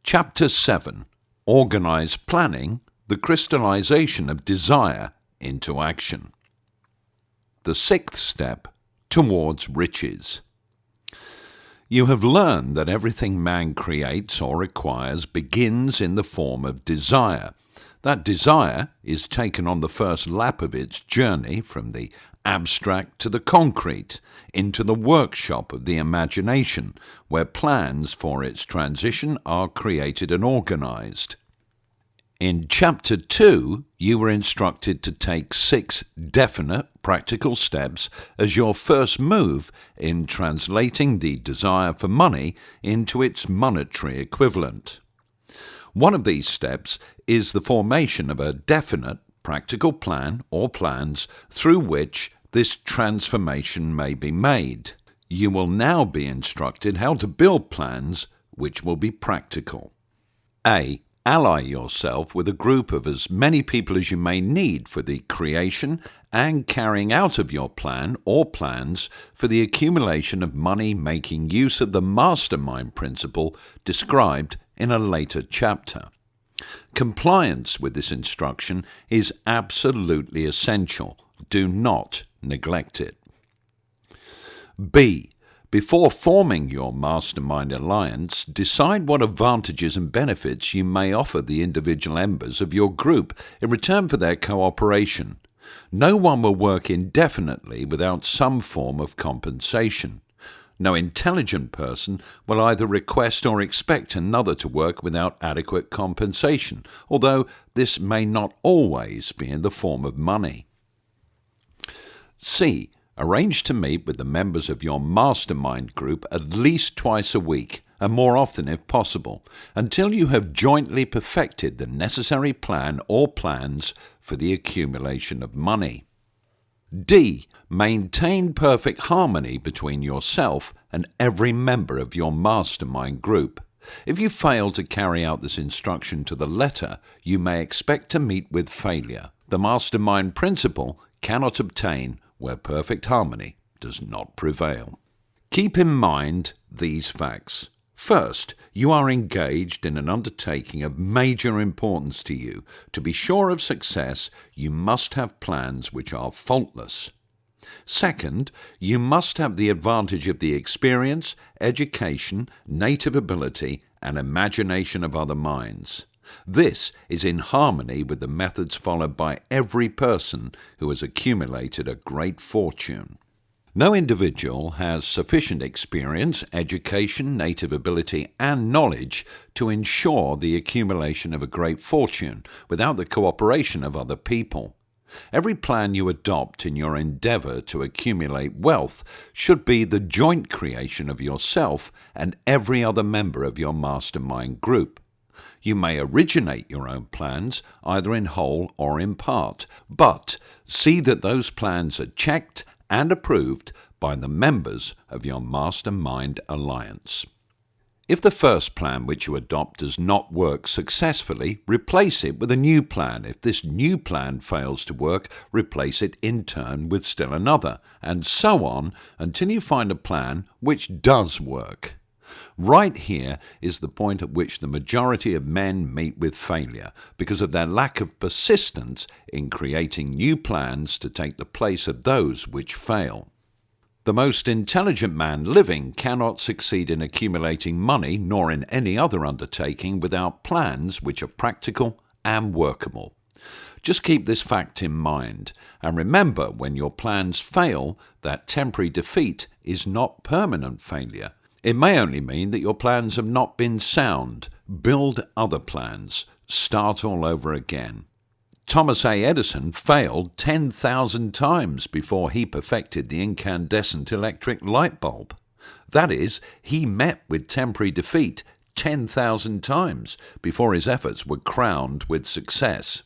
Chapter 7. Organised Planning, the Crystallization of Desire into Action. The sixth step towards riches. You have learned that everything man creates or requires begins in the form of desire. That desire is taken on the first lap of its journey from the abstract to the concrete, into the workshop of the imagination, where plans for its transition are created and organized. In Chapter 2, you were instructed to take 6 definite, practical steps as your first move in translating the desire for money into its monetary equivalent. One of these steps is the formation of a definite, practical plan or plans through which this transformation may be made. You will now be instructed how to build plans which will be practical. A. Ally yourself with a group of as many people as you may need for the creation and carrying out of your plan or plans for the accumulation of money, making use of the mastermind principle described in a later chapter. Compliance with this instruction is absolutely essential. Do not neglect it. B. Before forming your mastermind alliance, decide what advantages and benefits you may offer the individual members of your group in return for their cooperation. No one will work indefinitely without some form of compensation. No intelligent person will either request or expect another to work without adequate compensation, although this may not always be in the form of money. C. Arrange to meet with the members of your mastermind group at least twice a week, and more often if possible, until you have jointly perfected the necessary plan or plans for the accumulation of money. D. Maintain perfect harmony between yourself and every member of your mastermind group. If you fail to carry out this instruction to the letter, you may expect to meet with failure. The mastermind principle cannot obtain where perfect harmony does not prevail. Keep in mind these facts. First, you are engaged in an undertaking of major importance to you. To be sure of success, you must have plans which are faultless. Second, you must have the advantage of the experience, education, native ability, and imagination of other minds. This is in harmony with the methods followed by every person who has accumulated a great fortune. No individual has sufficient experience, education, native ability, and knowledge to ensure the accumulation of a great fortune without the cooperation of other people. Every plan you adopt in your endeavor to accumulate wealth should be the joint creation of yourself and every other member of your mastermind group. You may originate your own plans, either in whole or in part, but see that those plans are checked and approved by the members of your mastermind alliance. If the first plan which you adopt does not work successfully, replace it with a new plan. If this new plan fails to work, replace it in turn with still another, and so on until you find a plan which does work. Right here is the point at which the majority of men meet with failure, because of their lack of persistence in creating new plans to take the place of those which fail. The most intelligent man living cannot succeed in accumulating money, nor in any other undertaking, without plans which are practical and workable. Just keep this fact in mind, and remember when your plans fail that temporary defeat is not permanent failure. It may only mean that your plans have not been sound. Build other plans. Start all over again. Thomas A. Edison failed 10,000 times before he perfected the incandescent electric light bulb. That is, he met with temporary defeat 10,000 times before his efforts were crowned with success.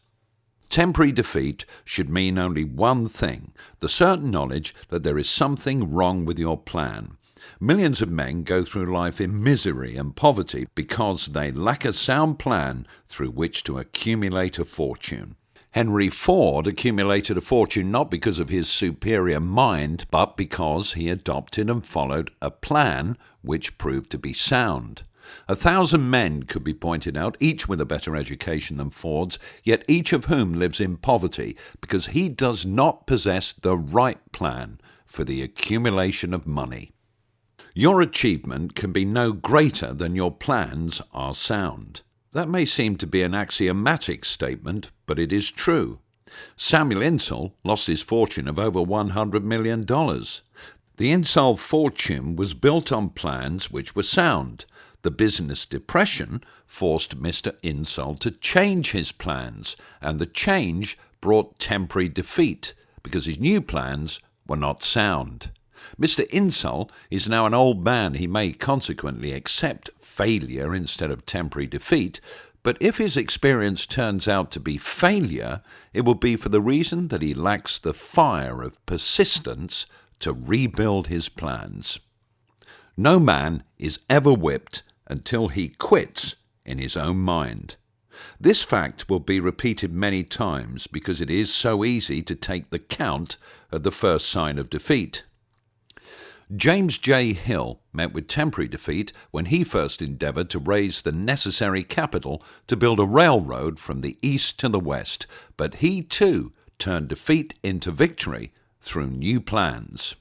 Temporary defeat should mean only one thing, the certain knowledge that there is something wrong with your plan. Millions of men go through life in misery and poverty because they lack a sound plan through which to accumulate a fortune. Henry Ford accumulated a fortune not because of his superior mind, but because he adopted and followed a plan which proved to be sound. 1,000 men could be pointed out, each with a better education than Ford's, yet each of whom lives in poverty because he does not possess the right plan for the accumulation of money. Your achievement can be no greater than your plans are sound. That may seem to be an axiomatic statement, but it is true. Samuel Insull lost his fortune of over $100 million. The Insull fortune was built on plans which were sound. The business depression forced Mr. Insull to change his plans, and the change brought temporary defeat because his new plans were not sound. Mr. Insull is now an old man. He may consequently accept failure instead of temporary defeat, but if his experience turns out to be failure, it will be for the reason that he lacks the fire of persistence to rebuild his plans. No man is ever whipped until he quits in his own mind. This fact will be repeated many times because it is so easy to take the count at the first sign of defeat. James J. Hill met with temporary defeat when he first endeavoured to raise the necessary capital to build a railroad from the east to the west, but he too turned defeat into victory through new plans.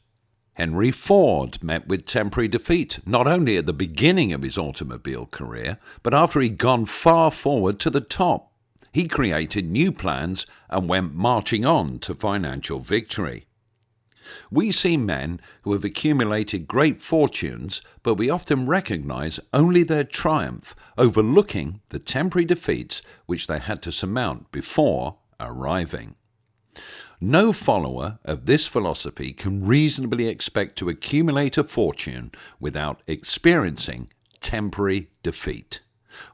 Henry Ford met with temporary defeat, not only at the beginning of his automobile career, but after he'd gone far forward to the top. He created new plans and went marching on to financial victory. We see men who have accumulated great fortunes, but we often recognize only their triumph, overlooking the temporary defeats which they had to surmount before arriving. No follower of this philosophy can reasonably expect to accumulate a fortune without experiencing temporary defeat.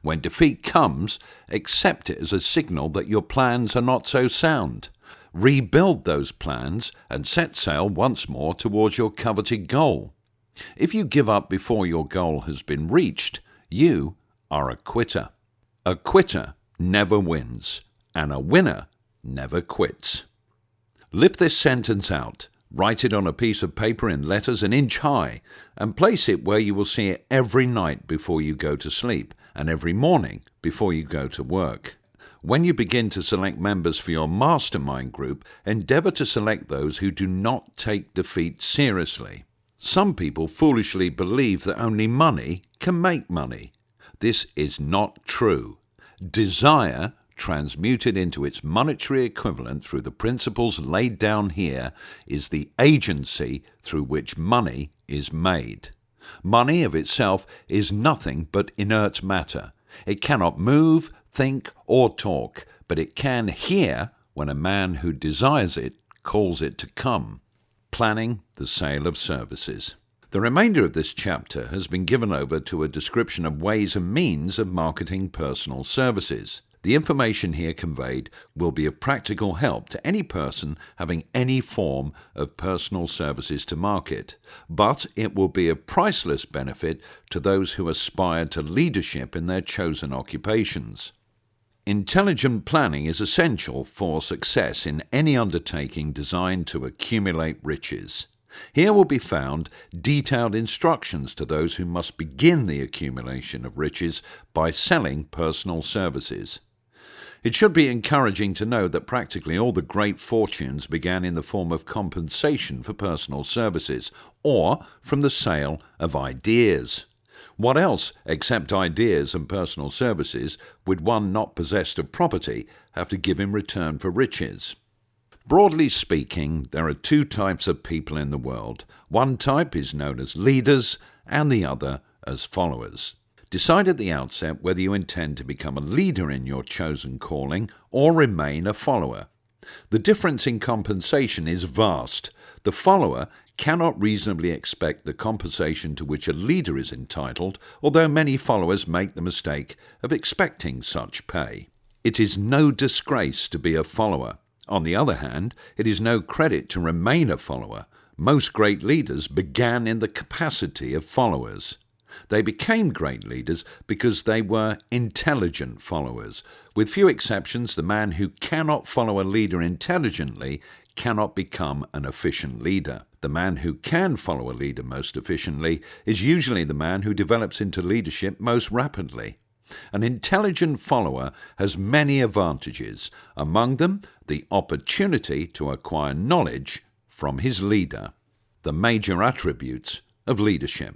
When defeat comes, accept it as a signal that your plans are not so sound. Rebuild those plans and set sail once more towards your coveted goal. If you give up before your goal has been reached, you are a quitter. A quitter never wins, and a winner never quits. Lift this sentence out, write it on a piece of paper in letters an inch high, and place it where you will see it every night before you go to sleep, and every morning before you go to work. When you begin to select members for your mastermind group, endeavor to select those who do not take defeat seriously. Some people foolishly believe that only money can make money. This is not true. Desire, transmuted into its monetary equivalent through the principles laid down here, is the agency through which money is made. Money of itself is nothing but inert matter. It cannot move, think, or talk, but it can hear when a man who desires it calls it to come. Planning the sale of services. The remainder of this chapter has been given over to a description of ways and means of marketing personal services. The information here conveyed will be of practical help to any person having any form of personal services to market, but it will be of priceless benefit to those who aspire to leadership in their chosen occupations. Intelligent planning is essential for success in any undertaking designed to accumulate riches. Here will be found detailed instructions to those who must begin the accumulation of riches by selling personal services. It should be encouraging to know that practically all the great fortunes began in the form of compensation for personal services, or from the sale of ideas. What else, except ideas and personal services, would one not possessed of property have to give in return for riches? Broadly speaking, there are two types of people in the world. One type is known as leaders, and the other as followers. Decide at the outset whether you intend to become a leader in your chosen calling or remain a follower. The difference in compensation is vast. The follower cannot reasonably expect the compensation to which a leader is entitled, although many followers make the mistake of expecting such pay. It is no disgrace to be a follower. On the other hand, it is no credit to remain a follower. Most great leaders began in the capacity of followers. They became great leaders because they were intelligent followers. With few exceptions, the man who cannot follow a leader intelligently cannot become an efficient leader. The man who can follow a leader most efficiently is usually the man who develops into leadership most rapidly. An intelligent follower has many advantages, among them the opportunity to acquire knowledge from his leader. The major attributes of leadership.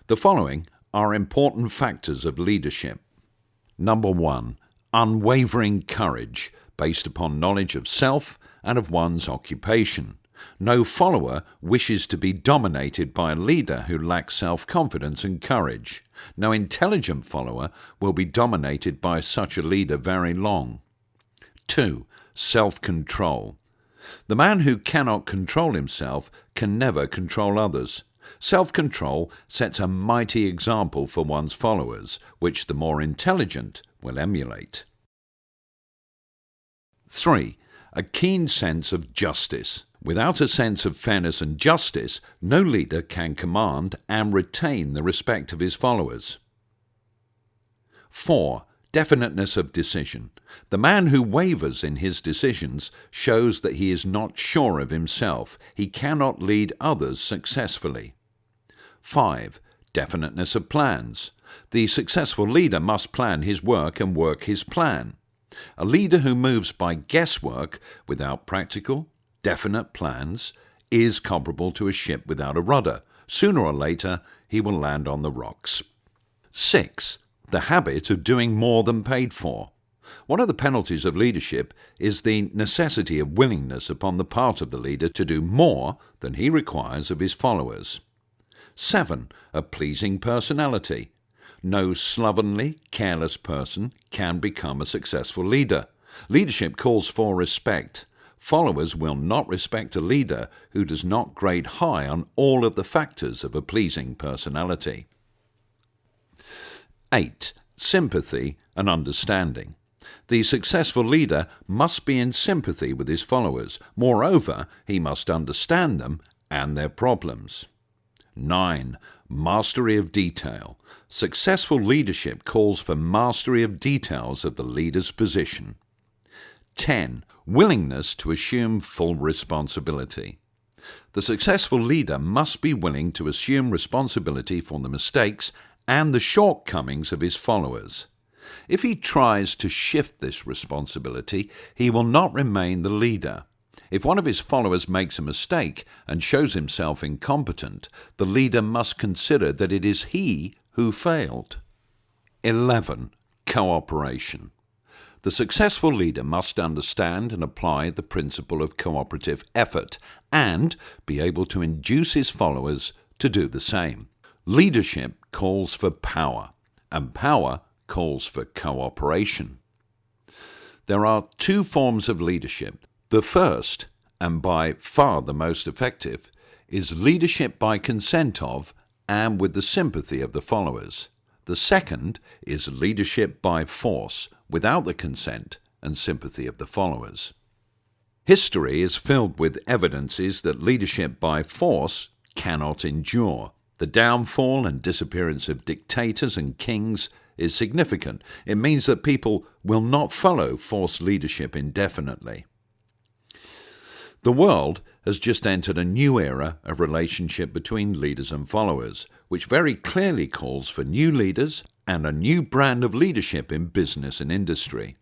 The following are important factors of leadership. Number 1. Unwavering courage, based upon knowledge of self and of one's occupation. No follower wishes to be dominated by a leader who lacks self-confidence and courage. No intelligent follower will be dominated by such a leader very long. 2. Self-control. The man who cannot control himself can never control others. Self-control sets a mighty example for one's followers, which the more intelligent will emulate. 3. A keen sense of justice. Without a sense of fairness and justice, no leader can command and retain the respect of his followers. 4. Definiteness of decision. The man who wavers in his decisions shows that he is not sure of himself. He cannot lead others successfully. 5. Definiteness of plans. The successful leader must plan his work and work his plan. A leader who moves by guesswork without practical, definite plans is comparable to a ship without a rudder. Sooner or later, he will land on the rocks. 6. The habit of doing more than paid for. One of the penalties of leadership is the necessity of willingness upon the part of the leader to do more than he requires of his followers. 7. A pleasing personality. No slovenly, careless person can become a successful leader. Leadership calls for respect. Followers will not respect a leader who does not grade high on all of the factors of a pleasing personality. 8. Sympathy and understanding. The successful leader must be in sympathy with his followers. Moreover, he must understand them and their problems. 9. Mastery of detail. Successful leadership calls for mastery of details of the leader's position. 10. Willingness to assume full responsibility. The successful leader must be willing to assume responsibility for the mistakes and the shortcomings of his followers. If he tries to shift this responsibility, he will not remain the leader. If one of his followers makes a mistake and shows himself incompetent, the leader must consider that it is he who failed. 11. Cooperation. The successful leader must understand and apply the principle of cooperative effort and be able to induce his followers to do the same. Leadership calls for power, and power calls for cooperation. There are two forms of leadership. The first, and by far the most effective, is leadership by consent of and with the sympathy of the followers. The second is leadership by force, without the consent and sympathy of the followers. History is filled with evidences that leadership by force cannot endure. The downfall and disappearance of dictators and kings is significant. It means that people will not follow forced leadership indefinitely. The world has just entered a new era of relationship between leaders and followers, which very clearly calls for new leaders and a new brand of leadership in business and industry.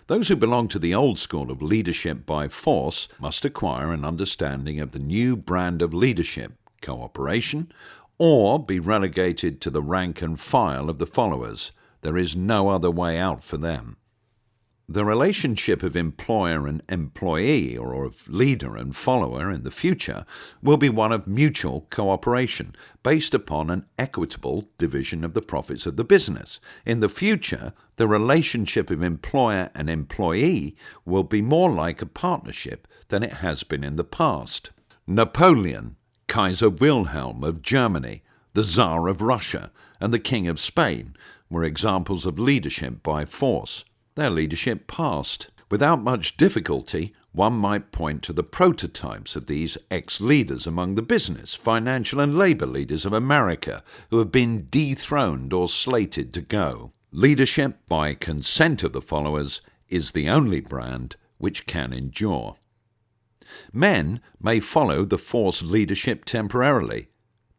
Those who belong to the old school of leadership by force must acquire an understanding of the new brand of leadership, cooperation, or be relegated to the rank and file of the followers. There is no other way out for them. The relationship of employer and employee, or of leader and follower in the future, will be one of mutual cooperation, based upon an equitable division of the profits of the business. In the future, the relationship of employer and employee will be more like a partnership than it has been in the past. Napoleon, Kaiser Wilhelm of Germany, the Tsar of Russia, and the King of Spain were examples of leadership by force. Their leadership passed. Without much difficulty, one might point to the prototypes of these ex-leaders among the business, financial and labor leaders of America who have been dethroned or slated to go. Leadership by consent of the followers is the only brand which can endure. Men may follow the force leadership temporarily,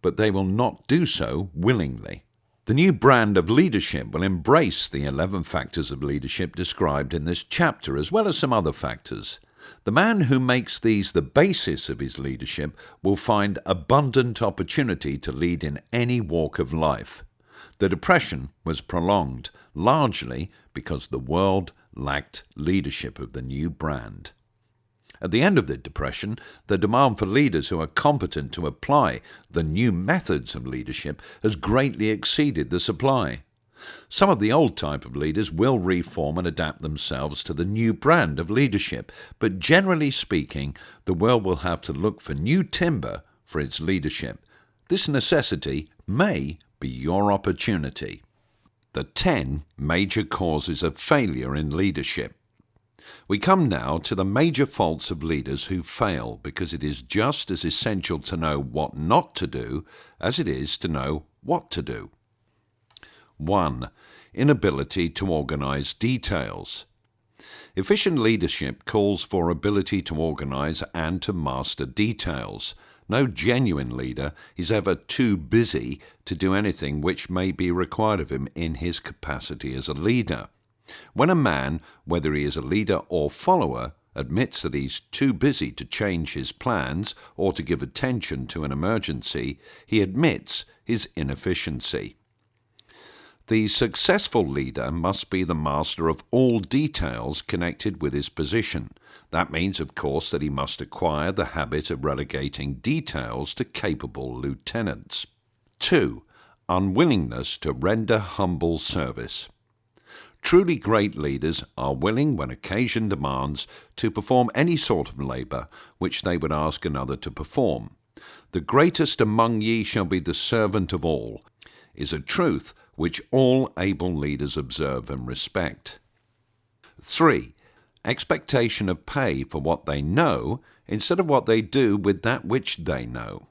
but they will not do so willingly. The new brand of leadership will embrace the 11 factors of leadership described in this chapter, as well as some other factors. The man who makes these the basis of his leadership will find abundant opportunity to lead in any walk of life. The Depression was prolonged, largely because the world lacked leadership of the new brand. At the end of the Depression, the demand for leaders who are competent to apply the new methods of leadership has greatly exceeded the supply. Some of the old type of leaders will reform and adapt themselves to the new brand of leadership, but generally speaking, the world will have to look for new timber for its leadership. This necessity may be your opportunity. The 10 major causes of failure in leadership. We come now to the major faults of leaders who fail, because it is just as essential to know what not to do as it is to know what to do. 1. Inability to organize details. Efficient leadership calls for ability to organize and to master details. No genuine leader is ever too busy to do anything which may be required of him in his capacity as a leader. When a man, whether he is a leader or follower, admits that he's too busy to change his plans or to give attention to an emergency, he admits his inefficiency. The successful leader must be the master of all details connected with his position. That means, of course, that he must acquire the habit of relegating details to capable lieutenants. 2. Unwillingness to render humble service. Truly great leaders are willing, when occasion demands, to perform any sort of labour which they would ask another to perform. The greatest among ye shall be the servant of all, is a truth which all able leaders observe and respect. 3. Expectation of pay for what they know instead of what they do with that which they know.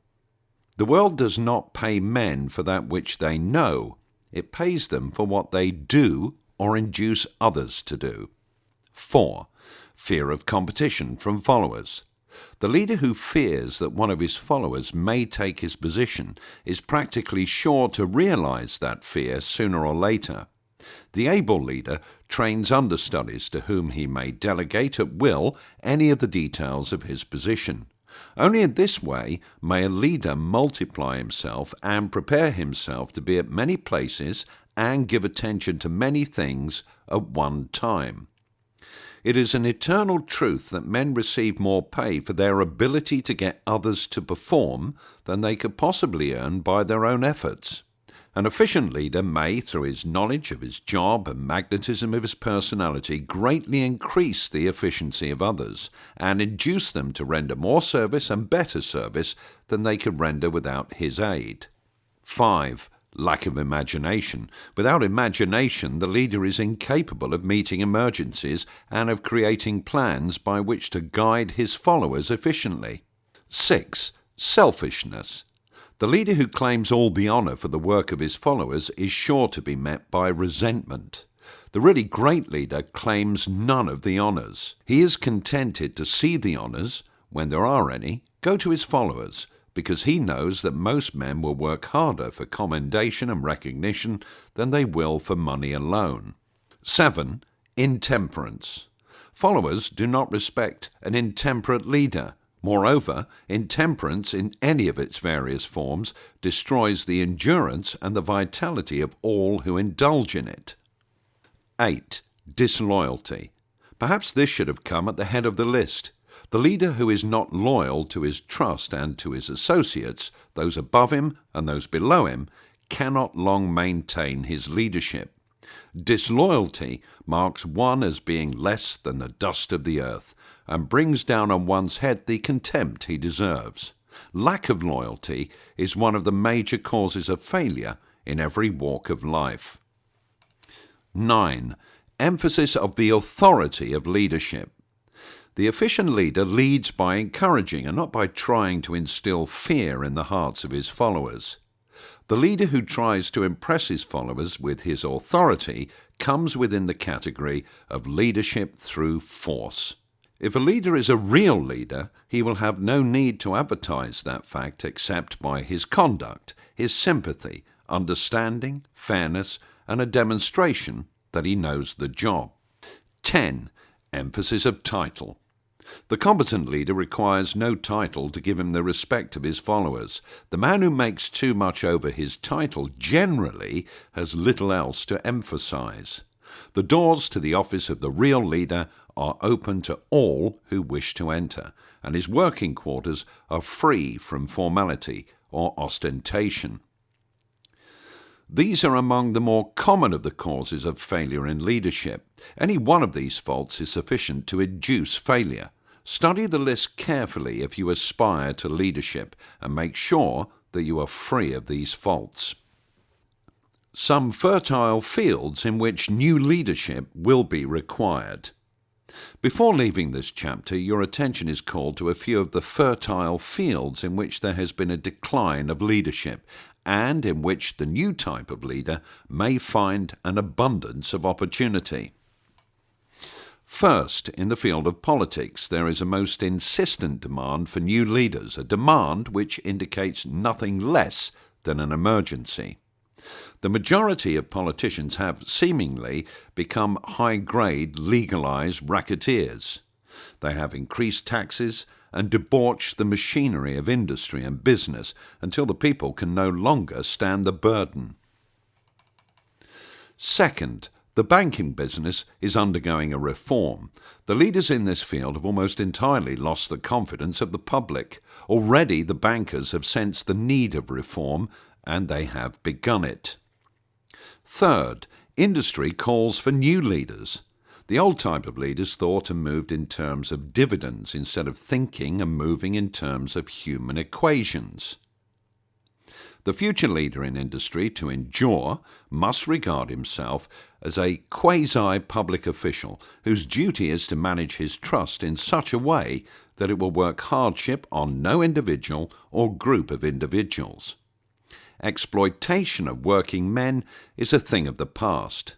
The world does not pay men for that which they know. It pays them for what they do or induce others to do. 4. Fear of competition from followers. The leader who fears that one of his followers may take his position is practically sure to realize that fear sooner or later. The able leader trains understudies to whom he may delegate at will any of the details of his position. Only in this way may a leader multiply himself and prepare himself to be at many places and give attention to many things at one time. It is an eternal truth that men receive more pay for their ability to get others to perform than they could possibly earn by their own efforts. An efficient leader may, through his knowledge of his job and magnetism of his personality, greatly increase the efficiency of others and induce them to render more service and better service than they could render without his aid. 5. Lack of imagination. Without imagination, the leader is incapable of meeting emergencies and of creating plans by which to guide his followers efficiently. 6. Selfishness. The leader who claims all the honor for the work of his followers is sure to be met by resentment. The really great leader claims none of the honors. He is contented to see the honors, when there are any, go to his followers, because he knows that most men will work harder for commendation and recognition than they will for money alone. 7. Intemperance. Followers do not respect an intemperate leader. Moreover, intemperance in any of its various forms destroys the endurance and the vitality of all who indulge in it. 8. Disloyalty. Perhaps this should have come at the head of the list. The leader who is not loyal to his trust and to his associates, those above him and those below him, cannot long maintain his leadership. Disloyalty marks one as being less than the dust of the earth, and brings down on one's head the contempt he deserves. Lack of loyalty is one of the major causes of failure in every walk of life. 9. Emphasis of the authority of leadership. The efficient leader leads by encouraging and not by trying to instill fear in the hearts of his followers. The leader who tries to impress his followers with his authority comes within the category of leadership through force. If a leader is a real leader, he will have no need to advertise that fact except by his conduct, his sympathy, understanding, fairness, and a demonstration that he knows the job. 10. Emphasis of title. The competent leader requires no title to give him the respect of his followers. The man who makes too much over his title generally has little else to emphasize. The doors to the office of the real leader are open to all who wish to enter, and his working quarters are free from formality or ostentation. These are among the more common of the causes of failure in leadership. Any one of these faults is sufficient to induce failure. Study the list carefully if you aspire to leadership, and make sure that you are free of these faults. Some fertile fields in which new leadership will be required. Before leaving this chapter, your attention is called to a few of the fertile fields in which there has been a decline of leadership, and in which the new type of leader may find an abundance of opportunity. First, in the field of politics, there is a most insistent demand for new leaders, a demand which indicates nothing less than an emergency. The majority of politicians have seemingly become high-grade, legalized racketeers. They have increased taxes and debauched the machinery of industry and business until the people can no longer stand the burden. Second, the banking business is undergoing a reform. The leaders in this field have almost entirely lost the confidence of the public. Already the bankers have sensed the need of reform, and they have begun it. Third, industry calls for new leaders. The old type of leaders thought and moved in terms of dividends instead of thinking and moving in terms of human equations. The future leader in industry, to endure, must regard himself as a quasi-public official whose duty is to manage his trust in such a way that it will work hardship on no individual or group of individuals. Exploitation of working men is a thing of the past.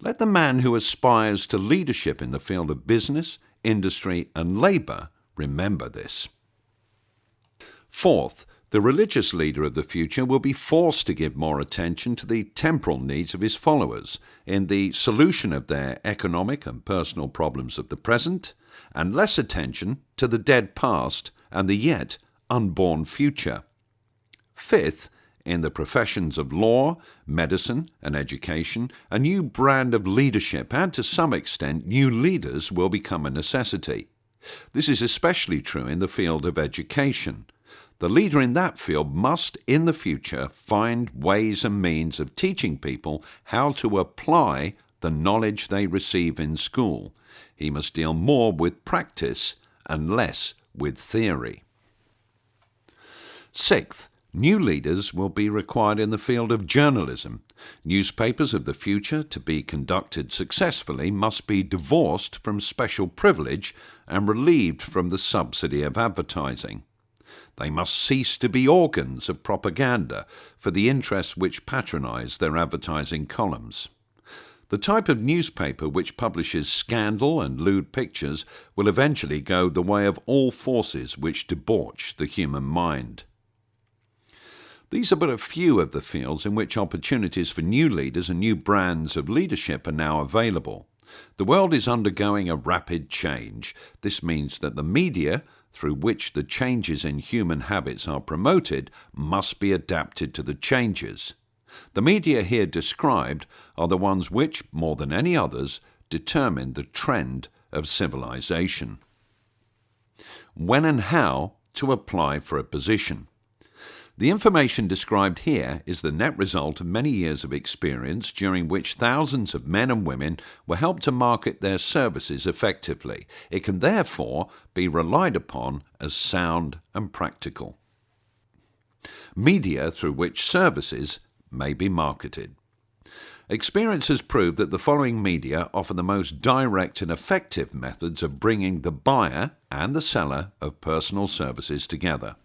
Let the man who aspires to leadership in the field of business, industry, and labor remember this. Fourth, the religious leader of the future will be forced to give more attention to the temporal needs of his followers in the solution of their economic and personal problems of the present, and less attention to the dead past and the yet unborn future. Fifth, in the professions of law, medicine, and education, a new brand of leadership and, to some extent, new leaders will become a necessity. This is especially true in the field of education. The leader in that field must, in the future, find ways and means of teaching people how to apply the knowledge they receive in school. He must deal more with practice and less with theory. Sixth, new leaders will be required in the field of journalism. Newspapers of the future, to be conducted successfully, must be divorced from special privilege and relieved from the subsidy of advertising. They must cease to be organs of propaganda for the interests which patronize their advertising columns. The type of newspaper which publishes scandal and lewd pictures will eventually go the way of all forces which debauch the human mind. These are but a few of the fields in which opportunities for new leaders and new brands of leadership are now available. The world is undergoing a rapid change. This means that the media, through which the changes in human habits are promoted, must be adapted to the changes. The media here described are the ones which, more than any others, determine the trend of civilization. When and how to apply for a position. The information described here is the net result of many years of experience during which thousands of men and women were helped to market their services effectively. It can therefore be relied upon as sound and practical. Media through which services may be marketed. Experience has proved that the following media offer the most direct and effective methods of bringing the buyer and the seller of personal services together.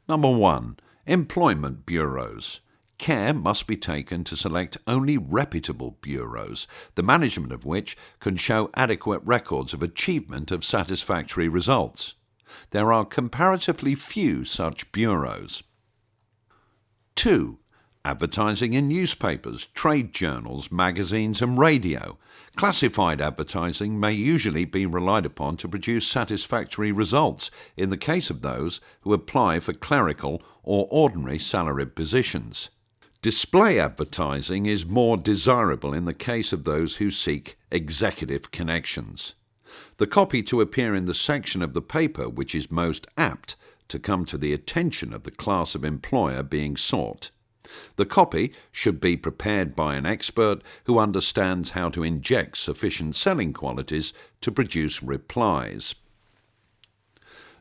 Number 1. Employment bureaus. Care must be taken to select only reputable bureaus, the management of which can show adequate records of achievement of satisfactory results. There are comparatively few such bureaus. 2. Advertising in newspapers, trade journals, magazines and radio. Classified advertising may usually be relied upon to produce satisfactory results in the case of those who apply for clerical or ordinary salaried positions. Display advertising is more desirable in the case of those who seek executive connections. The copy to appear in the section of the paper which is most apt to come to the attention of the class of employer being sought. The copy should be prepared by an expert who understands how to inject sufficient selling qualities to produce replies.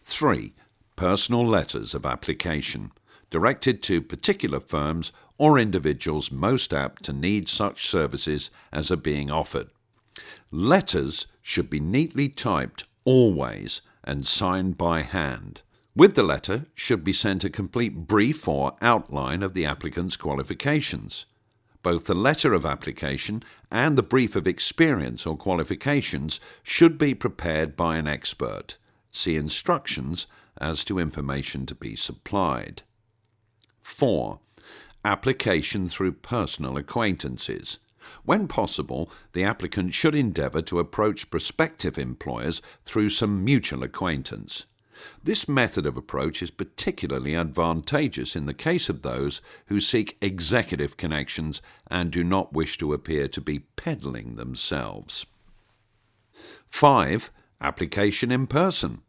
3. Personal letters of application, directed to particular firms or individuals most apt to need such services as are being offered. Letters should be neatly typed always and signed by hand. With the letter should be sent a complete brief or outline of the applicant's qualifications. Both the letter of application and the brief of experience or qualifications should be prepared by an expert. See instructions as to information to be supplied. 4. Application through personal acquaintances. When possible, the applicant should endeavour to approach prospective employers through some mutual acquaintance. This method of approach is particularly advantageous in the case of those who seek executive connections and do not wish to appear to be peddling themselves. 5. Application in person.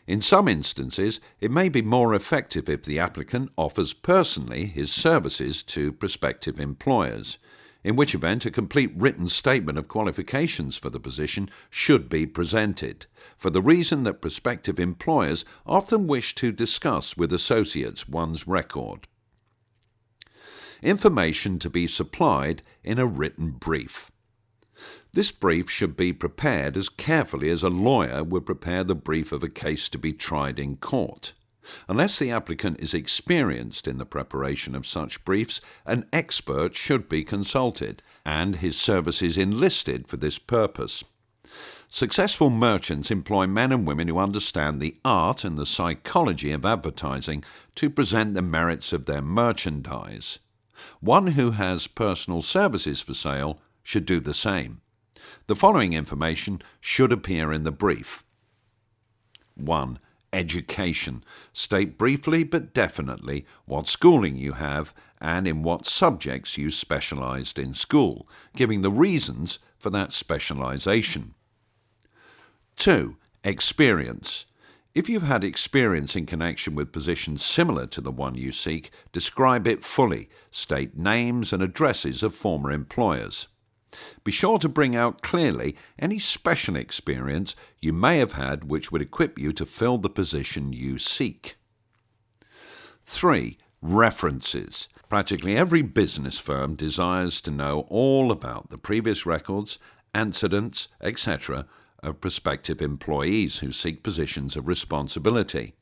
In some instances, it may be more effective if the applicant offers personally his services to prospective employers, in which event a complete written statement of qualifications for the position should be presented, for the reason that prospective employers often wish to discuss with associates one's record. Information to be supplied in a written brief. This brief should be prepared as carefully as a lawyer would prepare the brief of a case to be tried in court. Unless the applicant is experienced in the preparation of such briefs, an expert should be consulted, and his services enlisted for this purpose. Successful merchants employ men and women who understand the art and the psychology of advertising to present the merits of their merchandise. One who has personal services for sale should do the same. The following information should appear in the brief. 1. Education. State briefly but definitely what schooling you have and in what subjects you specialized in school, giving the reasons for that specialization. 2. Experience. If you've had experience in connection with positions similar to the one you seek, describe it fully. State names and addresses of former employers. Be sure to bring out clearly any special experience you may have had which would equip you to fill the position you seek. 3. References. Practically every business firm desires to know all about the previous records, antecedents, etc. of prospective employees who seek positions of responsibility.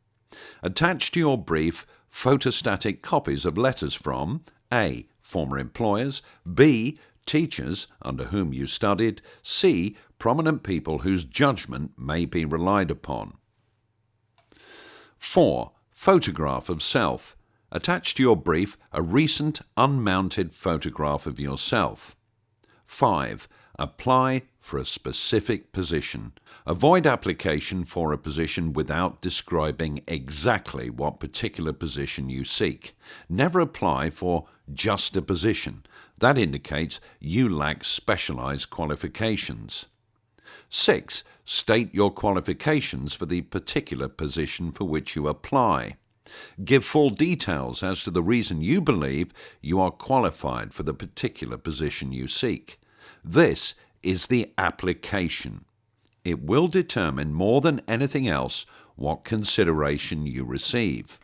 Attach to your brief photostatic copies of letters from A. Former employers, B. Teachers under whom you studied, C. Prominent people whose judgment may be relied upon. 4. Photograph of self. Attach to your brief a recent unmounted photograph of yourself. 5. Apply for a specific position. Avoid application for a position without describing exactly what particular position you seek. Never apply for just a position. That indicates you lack specialized qualifications. 6. State your qualifications for the particular position for which you apply. Give full details as to the reason you believe you are qualified for the particular position you seek. This is the application. It will determine more than anything else what consideration you receive.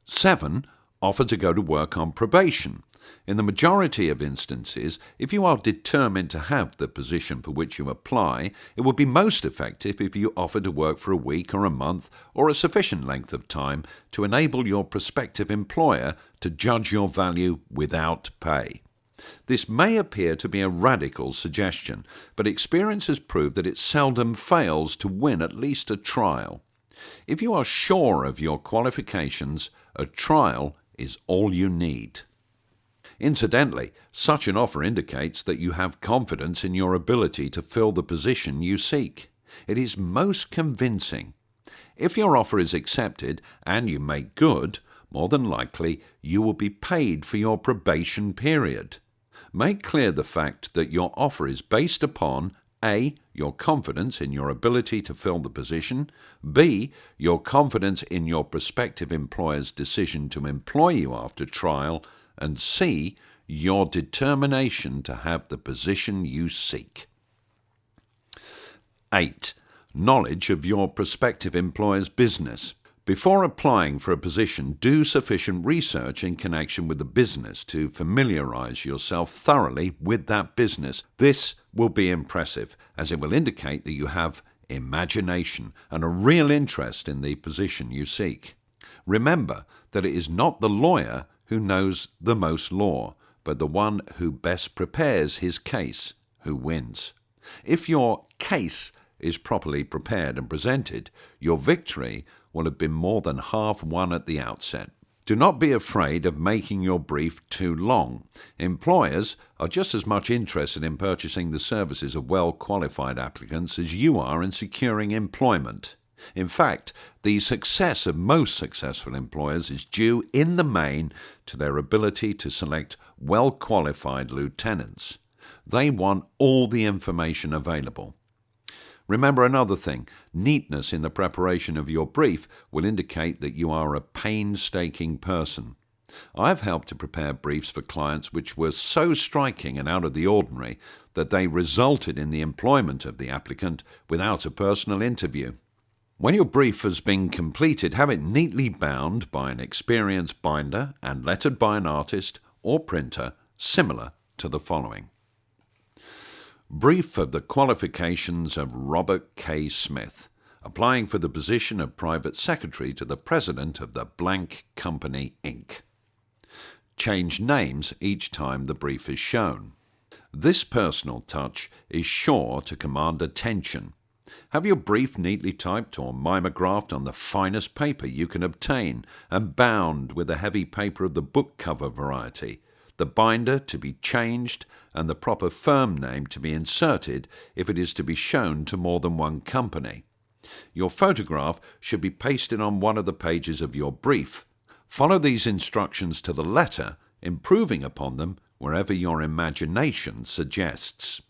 7. Offer to go to work on probation. In the majority of instances, if you are determined to have the position for which you apply, it would be most effective if you offer to work for a week or a month or a sufficient length of time to enable your prospective employer to judge your value without pay. This may appear to be a radical suggestion, but experience has proved that it seldom fails to win at least a trial. If you are sure of your qualifications, a trial is all you need. Incidentally, such an offer indicates that you have confidence in your ability to fill the position you seek. It is most convincing. If your offer is accepted and you make good, more than likely you will be paid for your probation period. Make clear the fact that your offer is based upon A. Your confidence in your ability to fill the position, B. Your confidence in your prospective employer's decision to employ you after trial, and C. Your determination to have the position you seek. 8. Knowledge of your prospective employer's business. Before applying for a position, do sufficient research in connection with the business to familiarize yourself thoroughly with that business. This will be impressive, as it will indicate that you have imagination and a real interest in the position you seek. Remember that it is not the lawyer who knows the most law, but the one who best prepares his case who wins. If your case is properly prepared and presented, your victory will have been more than half won at the outset. Do not be afraid of making your brief too long. Employers are just as much interested in purchasing the services of well-qualified applicants as you are in securing employment. In fact, the success of most successful employers is due in the main to their ability to select well-qualified lieutenants. They want all the information available. Remember another thing, neatness in the preparation of your brief will indicate that you are a painstaking person. I've helped to prepare briefs for clients which were so striking and out of the ordinary that they resulted in the employment of the applicant without a personal interview. When your brief has been completed, have it neatly bound by an experienced binder and lettered by an artist or printer similar to the following. Brief of the qualifications of Robert K. Smith, applying for the position of Private Secretary to the President of the Blank Company, Inc. Change names each time the brief is shown. This personal touch is sure to command attention. Have your brief neatly typed or mimeographed on the finest paper you can obtain and bound with a heavy paper of the book cover variety, the binder to be changed and the proper firm name to be inserted if it is to be shown to more than one company. Your photograph should be pasted on one of the pages of your brief. Follow these instructions to the letter, improving upon them wherever your imagination suggests.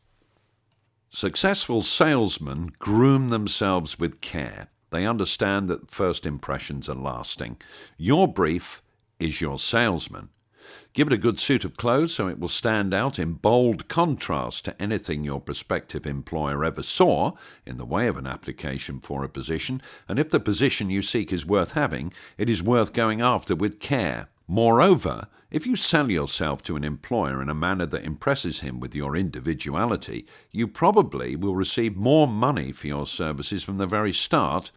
Successful salesmen groom themselves with care. They understand that first impressions are lasting. Your brief is your salesman. Give it a good suit of clothes so it will stand out in bold contrast to anything your prospective employer ever saw in the way of an application for a position, and if the position you seek is worth having, it is worth going after with care. Moreover, if you sell yourself to an employer in a manner that impresses him with your individuality, you probably will receive more money for your services from the very start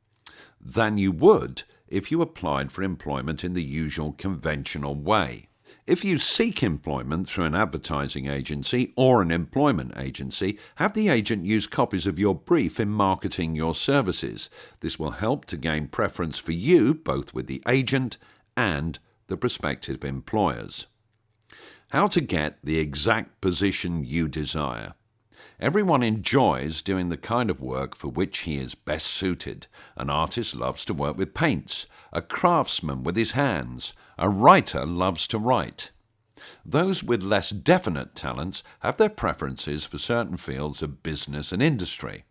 than you would if you applied for employment in the usual conventional way. If you seek employment through an advertising agency or an employment agency, have the agent use copies of your brief in marketing your services. This will help to gain preference for you, both with the agent and the prospective employers. How to get the exact position you desire. Everyone enjoys doing the kind of work for which he is best suited. An artist loves to work with paints, a craftsman with his hands, a writer loves to write. Those with less definite talents have their preferences for certain fields of business and industry.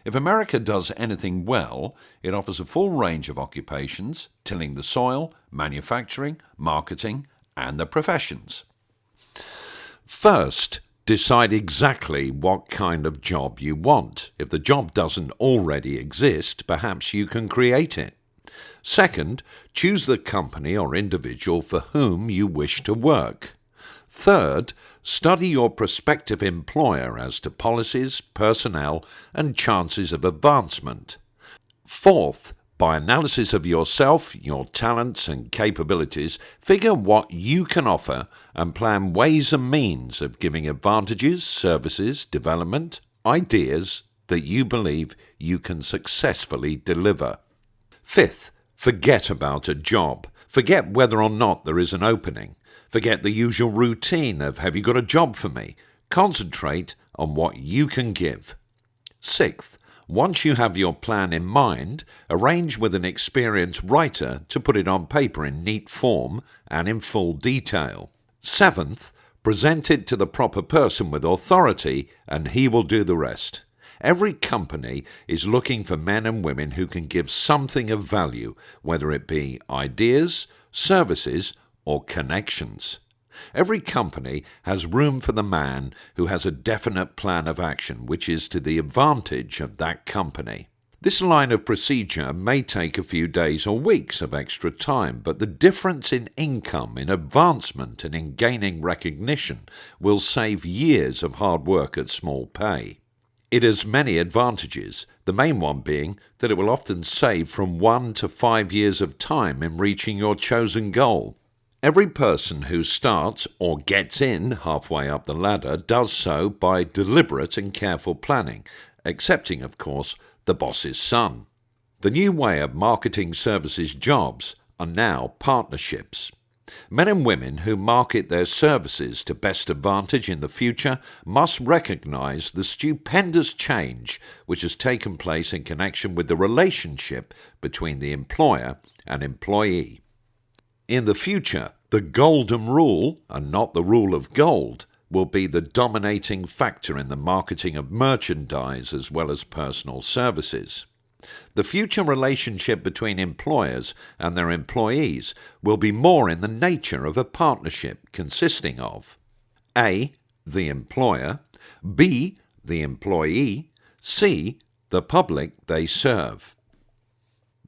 If America does anything well, it offers a full range of occupations, tilling the soil, manufacturing, marketing, and the professions. First, decide exactly what kind of job you want. If the job doesn't already exist, perhaps you can create it. Second, choose the company or individual for whom you wish to work. Third, study your prospective employer as to policies, personnel, and chances of advancement. Fourth, by analysis of yourself, your talents and capabilities, figure what you can offer and plan ways and means of giving advantages, services, development, ideas that you believe you can successfully deliver. Fifth, forget about a job. Forget whether or not there is an opening. Forget the usual routine of "have you got a job for me?" Concentrate on what you can give. Sixth, once you have your plan in mind, arrange with an experienced writer to put it on paper in neat form and in full detail. Seventh, present it to the proper person with authority and he will do the rest. Every company is looking for men and women who can give something of value, whether it be ideas, services, or connections. Every company has room for the man who has a definite plan of action which is to the advantage of that company. This line of procedure may take a few days or weeks of extra time, but the difference in income, in advancement, and in gaining recognition will save years of hard work at small pay. It has many advantages, the main one being that it will often save from 1 to 5 years of time in reaching your chosen goal. Every person who starts or gets in halfway up the ladder does so by deliberate and careful planning, excepting, of course, the boss's son. The new way of marketing services jobs are now partnerships. Men and women who market their services to best advantage in the future must recognize the stupendous change which has taken place in connection with the relationship between the employer and employee. In the future, the golden rule, and not the rule of gold, will be the dominating factor in the marketing of merchandise as well as personal services. The future relationship between employers and their employees will be more in the nature of a partnership consisting of A. the employer, B. the employee, C. the public they serve.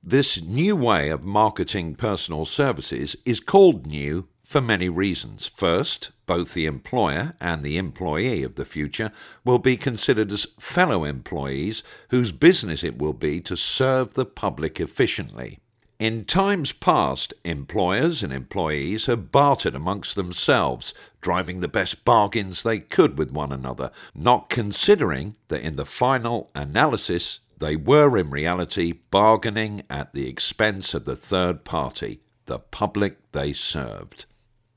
This new way of marketing personal services is called new for many reasons. First, both the employer and the employee of the future will be considered as fellow employees whose business it will be to serve the public efficiently. In times past, employers and employees have bartered amongst themselves, driving the best bargains they could with one another, not considering that in the final analysis they were in reality bargaining at the expense of the third party, the public they served.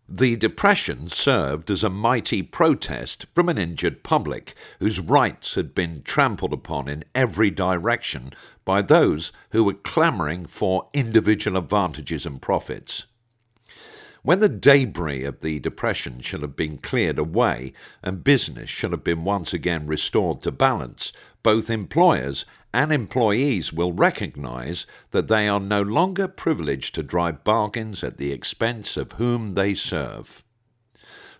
The Depression served as a mighty protest from an injured public whose rights had been trampled upon in every direction by those who were clamouring for individual advantages and profits. When the debris of the Depression shall have been cleared away and business shall have been once again restored to balance, both employers and employees will recognise that they are no longer privileged to drive bargains at the expense of whom they serve.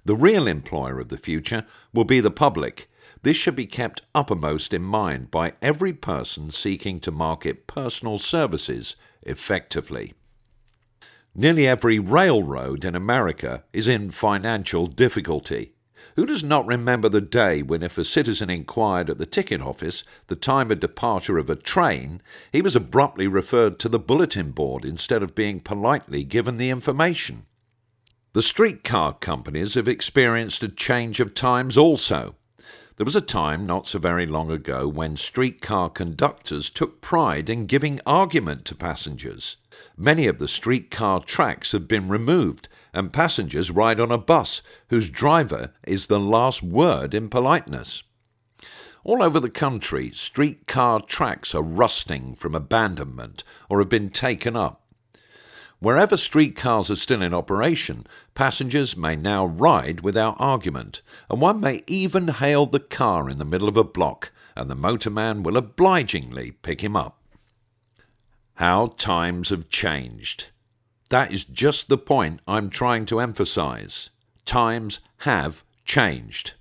The real employer of the future will be the public. This should be kept uppermost in mind by every person seeking to market personal services effectively. Nearly every railroad in America is in financial difficulty. Who does not remember the day when if a citizen inquired at the ticket office the time of departure of a train, he was abruptly referred to the bulletin board instead of being politely given the information? The streetcar companies have experienced a change of times also. There was a time not so very long ago when streetcar conductors took pride in giving argument to passengers. Many of the streetcar tracks have been removed, and passengers ride on a bus whose driver is the last word in politeness. All over the country, streetcar tracks are rusting from abandonment or have been taken up. Wherever streetcars are still in operation, passengers may now ride without argument, and one may even hail the car in the middle of a block, and the motorman will obligingly pick him up. How times have changed. That is just the point I'm trying to emphasize. Times have changed.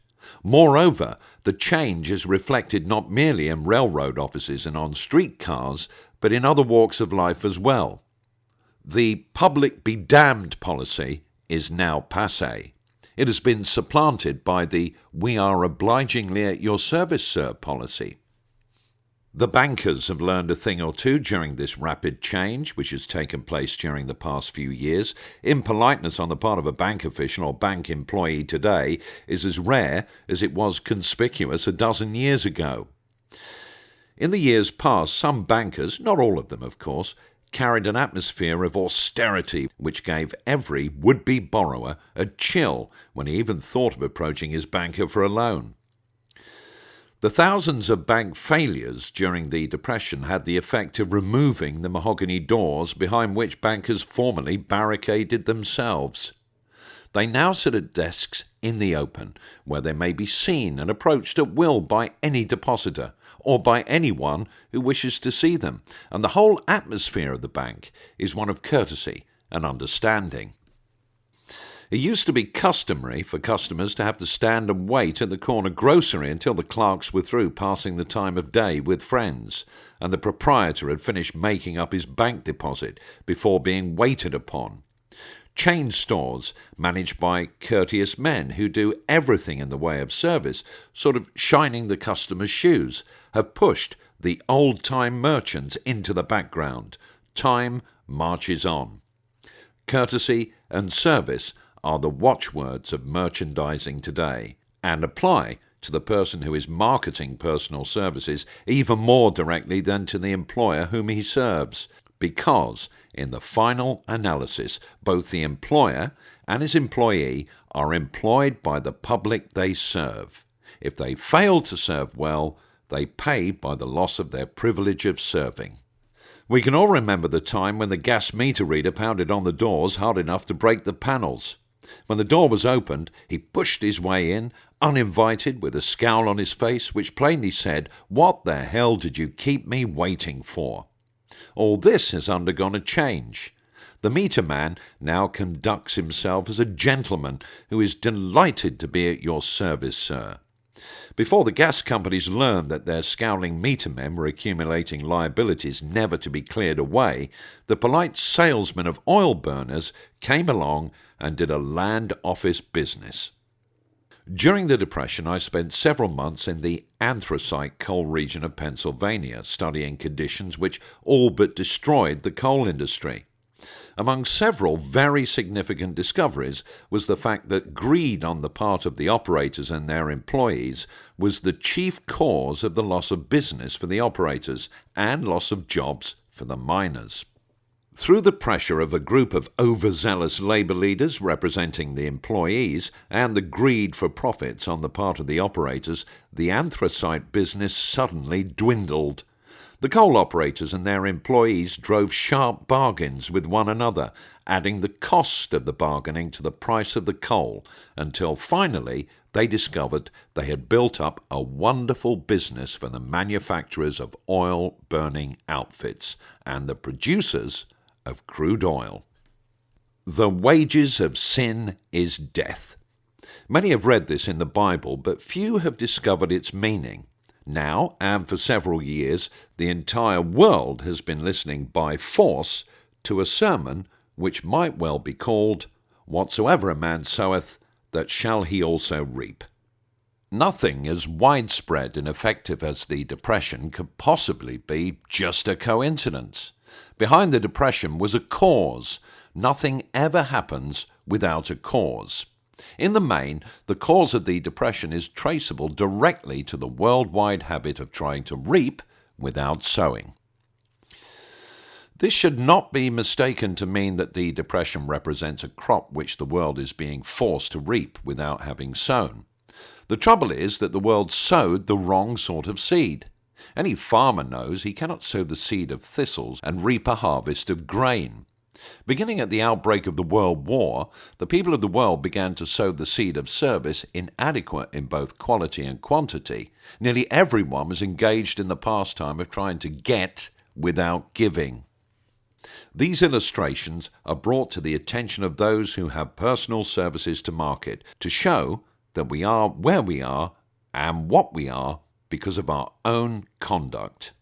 Moreover, the change is reflected not merely in railroad offices and on streetcars, but in other walks of life as well. The public be damned policy is now passé. It has been supplanted by the "we are obligingly at your service, sir" policy. The bankers have learned a thing or two during this rapid change, which has taken place during the past few years. Impoliteness on the part of a bank official or bank employee today is as rare as it was conspicuous a dozen years ago. In the years past, some bankers, not all of them of course, carried an atmosphere of austerity which gave every would-be borrower a chill when he even thought of approaching his banker for a loan. The thousands of bank failures during the Depression had the effect of removing the mahogany doors behind which bankers formerly barricaded themselves. They now sit at desks in the open, where they may be seen and approached at will by any depositor, or by anyone who wishes to see them, and the whole atmosphere of the bank is one of courtesy and understanding. It used to be customary for customers to have to stand and wait at the corner grocery until the clerks were through passing the time of day with friends, and the proprietor had finished making up his bank deposit before being waited upon. Chain stores, managed by courteous men who do everything in the way of service, sort of shining the customer's shoes, have pushed the old-time merchants into the background. Time marches on. Courtesy and service are the watchwords of merchandising today, and apply to the person who is marketing personal services even more directly than to the employer whom he serves, because in the final analysis both the employer and his employee are employed by the public they serve. If they fail to serve well, they pay by the loss of their privilege of serving. We can all remember the time when the gas meter reader pounded on the doors hard enough to break the panels. When the door was opened, he pushed his way in, uninvited, with a scowl on his face which plainly said, "What the hell did you keep me waiting for?" All this has undergone a change. The meter man now conducts himself as a gentleman who is delighted to be at your service, sir. Before the gas companies learned that their scowling meter men were accumulating liabilities never to be cleared away, the polite salesmen of oil burners came along and did a land office business. During the Depression, I spent several months in the anthracite coal region of Pennsylvania, studying conditions which all but destroyed the coal industry. Among several very significant discoveries was the fact that greed on the part of the operators and their employees was the chief cause of the loss of business for the operators and loss of jobs for the miners. Through the pressure of a group of overzealous labor leaders representing the employees and the greed for profits on the part of the operators, the anthracite business suddenly dwindled. The coal operators and their employees drove sharp bargains with one another, adding the cost of the bargaining to the price of the coal, until finally they discovered they had built up a wonderful business for the manufacturers of oil-burning outfits and the producers of crude oil. The wages of sin is death. Many have read this in the Bible, but few have discovered its meaning. Now, and for several years, the entire world has been listening by force to a sermon which might well be called, "Whatsoever a man soweth, that shall he also reap." Nothing as widespread and effective as the Depression could possibly be just a coincidence. Behind the Depression was a cause. Nothing ever happens without a cause. In the main, the cause of the Depression is traceable directly to the worldwide habit of trying to reap without sowing. This should not be mistaken to mean that the Depression represents a crop which the world is being forced to reap without having sown. The trouble is that the world sowed the wrong sort of seed. Any farmer knows he cannot sow the seed of thistles and reap a harvest of grain. Beginning at the outbreak of the World War, the people of the world began to sow the seed of service inadequate in both quality and quantity. Nearly everyone was engaged in the pastime of trying to get without giving. These illustrations are brought to the attention of those who have personal services to market to show that we are where we are and what we are because of our own conduct.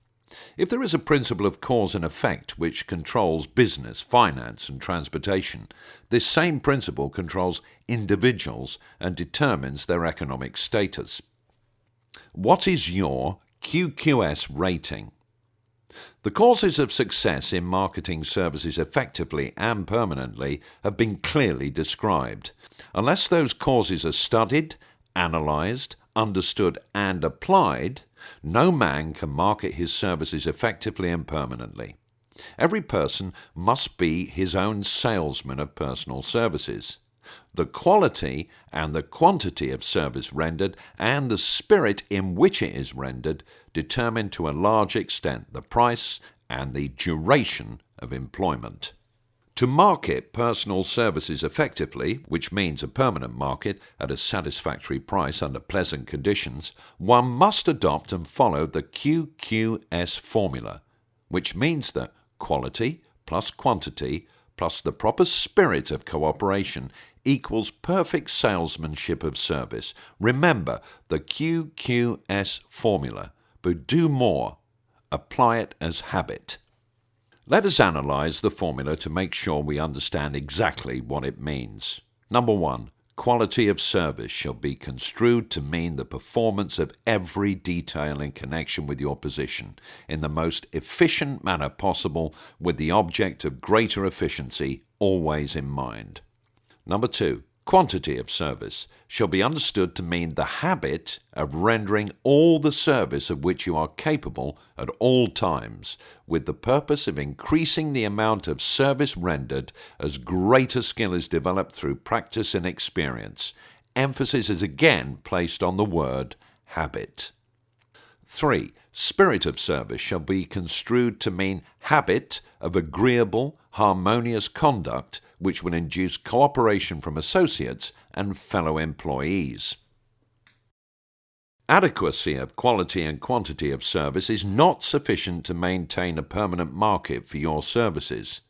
If there is a principle of cause and effect which controls business, finance, and transportation, this same principle controls individuals and determines their economic status. What is your QQS rating? The causes of success in marketing services effectively and permanently have been clearly described. Unless those causes are studied, analysed, understood and applied, no man can market his services effectively and permanently. Every person must be his own salesman of personal services. The quality and the quantity of service rendered and the spirit in which it is rendered determine to a large extent the price and the duration of employment. To market personal services effectively, which means a permanent market at a satisfactory price under pleasant conditions, one must adopt and follow the QQS formula, which means that quality plus quantity plus the proper spirit of cooperation equals perfect salesmanship of service. Remember the QQS formula, but do more. Apply it as habit. Let us analyse the formula to make sure we understand exactly what it means. Number 1. Quality of service shall be construed to mean the performance of every detail in connection with your position in the most efficient manner possible, with the object of greater efficiency always in mind. Number 2. Quantity of service shall be understood to mean the habit of rendering all the service of which you are capable at all times, with the purpose of increasing the amount of service rendered as greater skill is developed through practice and experience. Emphasis is again placed on the word habit. 3. Spirit of service shall be construed to mean habit of agreeable, harmonious conduct which will induce cooperation from associates and fellow employees. Adequacy of quality and quantity of service is not sufficient to maintain a permanent market for your services.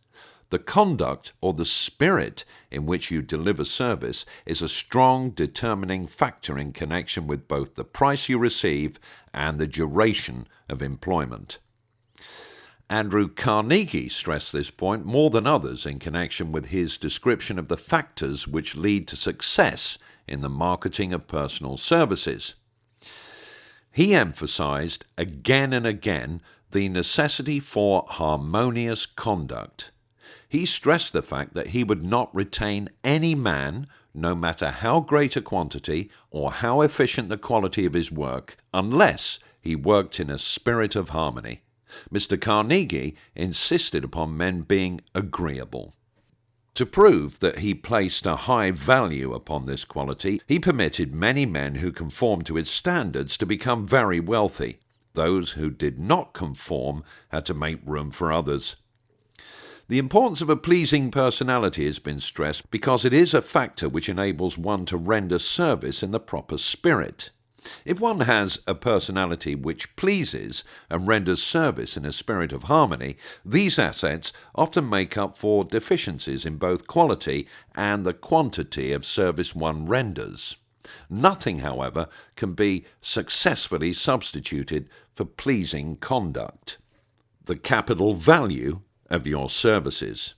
The conduct or the spirit in which you deliver service is a strong determining factor in connection with both the price you receive and the duration of employment. Andrew Carnegie stressed this point more than others in connection with his description of the factors which lead to success in the marketing of personal services. He emphasized again and again the necessity for harmonious conduct. He stressed the fact that he would not retain any man, no matter how great a quantity or how efficient the quality of his work, unless he worked in a spirit of harmony. Mr. Carnegie insisted upon men being agreeable. To prove that he placed a high value upon this quality, he permitted many men who conformed to his standards to become very wealthy. Those who did not conform had to make room for others. The importance of a pleasing personality has been stressed because it is a factor which enables one to render service in the proper spirit. If one has a personality which pleases and renders service in a spirit of harmony, these assets often make up for deficiencies in both quality and the quantity of service one renders. Nothing, however, can be successfully substituted for pleasing conduct. The capital value of your services.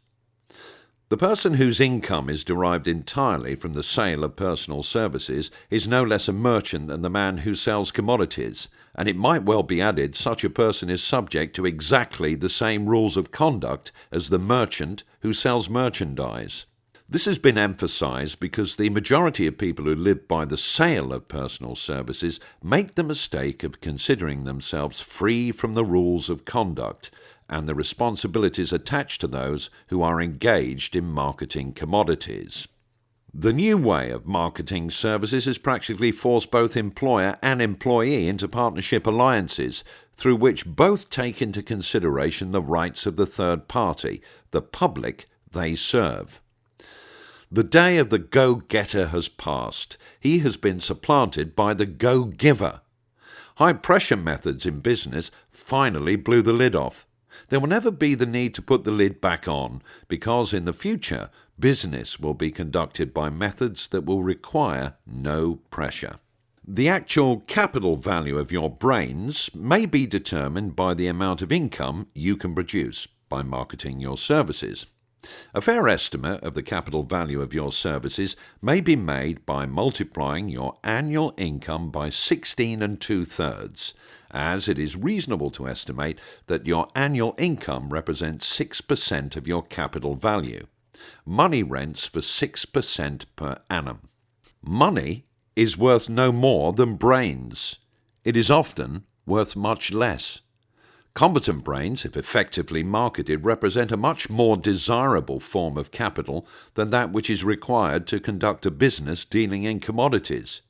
The person whose income is derived entirely from the sale of personal services is no less a merchant than the man who sells commodities, and it might well be added such a person is subject to exactly the same rules of conduct as the merchant who sells merchandise. This has been emphasized because the majority of people who live by the sale of personal services make the mistake of considering themselves free from the rules of conduct and the responsibilities attached to those who are engaged in marketing commodities. The new way of marketing services has practically forced both employer and employee into partnership alliances through which both take into consideration the rights of the third party, the public they serve. The day of the go-getter has passed. He has been supplanted by the go-giver. High-pressure methods in business finally blew the lid off. There will never be the need to put the lid back on, because in the future, business will be conducted by methods that will require no pressure. The actual capital value of your brains may be determined by the amount of income you can produce by marketing your services. A fair estimate of the capital value of your services may be made by multiplying your annual income by 16 2/3, as it is reasonable to estimate that your annual income represents 6% of your capital value. Money rents for 6% per annum. Money is worth no more than brains. It is often worth much less. Competent brains, if effectively marketed, represent a much more desirable form of capital than that which is required to conduct a business dealing in commodities,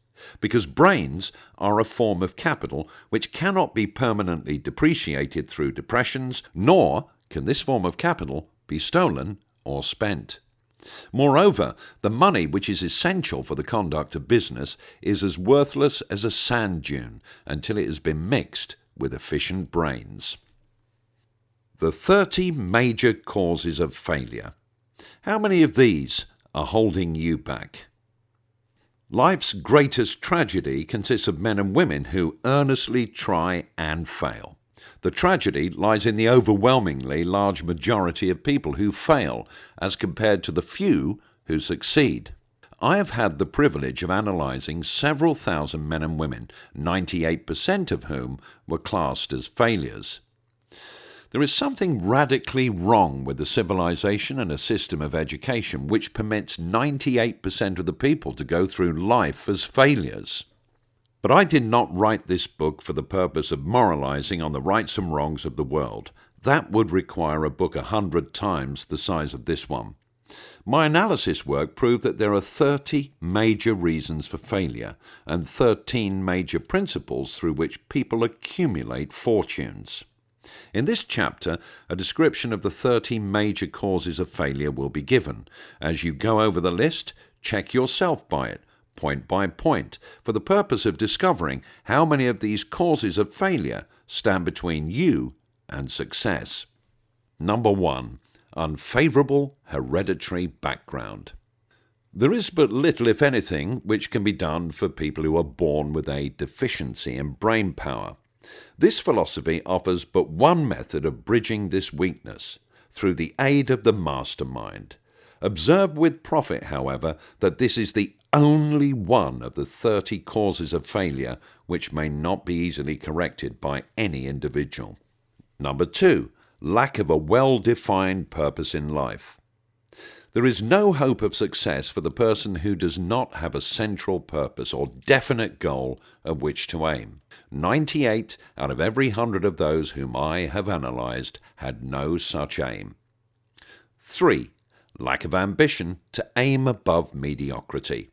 because brains are a form of capital which cannot be permanently depreciated through depressions, nor can this form of capital be stolen or spent. Moreover, the money which is essential for the conduct of business is as worthless as a sand dune until it has been mixed with efficient brains. The 30 major causes of failure. How many of these are holding you back? Life's greatest tragedy consists of men and women who earnestly try and fail. The tragedy lies in the overwhelmingly large majority of people who fail as compared to the few who succeed. I have had the privilege of analysing several thousand men and women, 98% of whom were classed as failures. There is something radically wrong with a civilization and a system of education which permits 98% of the people to go through life as failures. But I did not write this book for the purpose of moralizing on the rights and wrongs of the world. That would require a book 100 times the size of this one. My analysis work proved that there are 30 major reasons for failure and 13 major principles through which people accumulate fortunes. In this chapter, a description of the 30 major causes of failure will be given. As you go over the list, check yourself by it, point by point, for the purpose of discovering how many of these causes of failure stand between you and success. Number 1. Unfavorable hereditary background. There is but little, if anything, which can be done for people who are born with a deficiency in brain power. This philosophy offers but one method of bridging this weakness, through the aid of the mastermind. Observe with profit, however, that this is the only one of the 30 causes of failure which may not be easily corrected by any individual. Number 2. Lack of a well-defined purpose in life. There is no hope of success for the person who does not have a central purpose or definite goal at which to aim. 98 out of every 100 of those whom I have analysed had no such aim. 3. Lack of ambition to aim above mediocrity.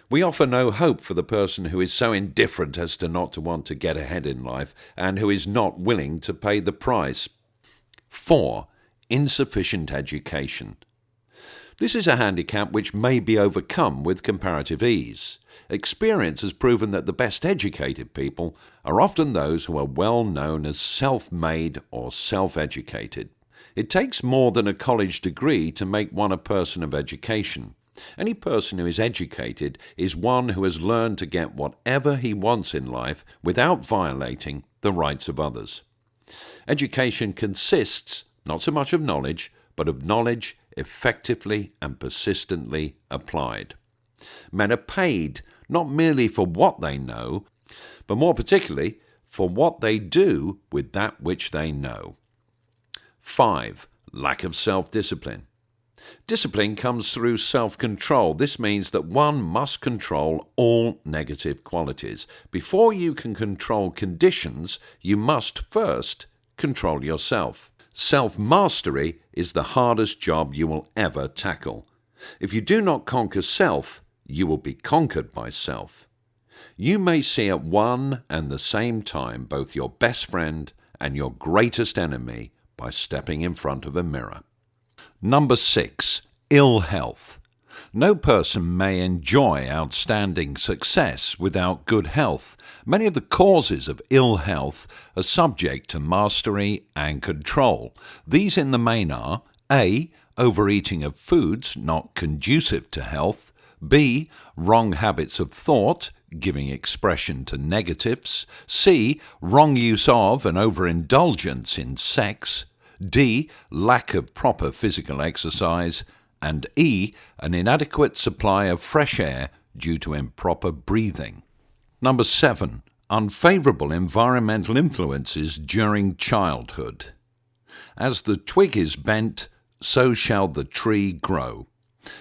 We offer no hope for the person who is so indifferent as to not to want to get ahead in life and who is not willing to pay the price. 4. Insufficient education. This is a handicap which may be overcome with comparative ease. Experience has proven that the best educated people are often those who are well known as self-made or self-educated. It takes more than a college degree to make one a person of education. Any person who is educated is one who has learned to get whatever he wants in life without violating the rights of others. Education consists not so much of knowledge, but of knowledge effectively and persistently applied. Men are paid not merely for what they know, but more particularly for what they do with that which they know. 5. Lack of self-discipline. Discipline comes through self-control. This means that one must control all negative qualities. Before you can control conditions, you must first control yourself. Self-mastery is the hardest job you will ever tackle. If you do not conquer self, you will be conquered by self. You may see at one and the same time both your best friend and your greatest enemy by stepping in front of a mirror. Number 6. Ill health. No person may enjoy outstanding success without good health. Many of the causes of ill health are subject to mastery and control. These in the main are A. Overeating of foods not conducive to health, B. Wrong habits of thought, giving expression to negatives. C, wrong use of and overindulgence in sex. D, lack of proper physical exercise. And E, an inadequate supply of fresh air due to improper breathing. Number 7, unfavorable environmental influences during childhood. As the twig is bent, so shall the tree grow.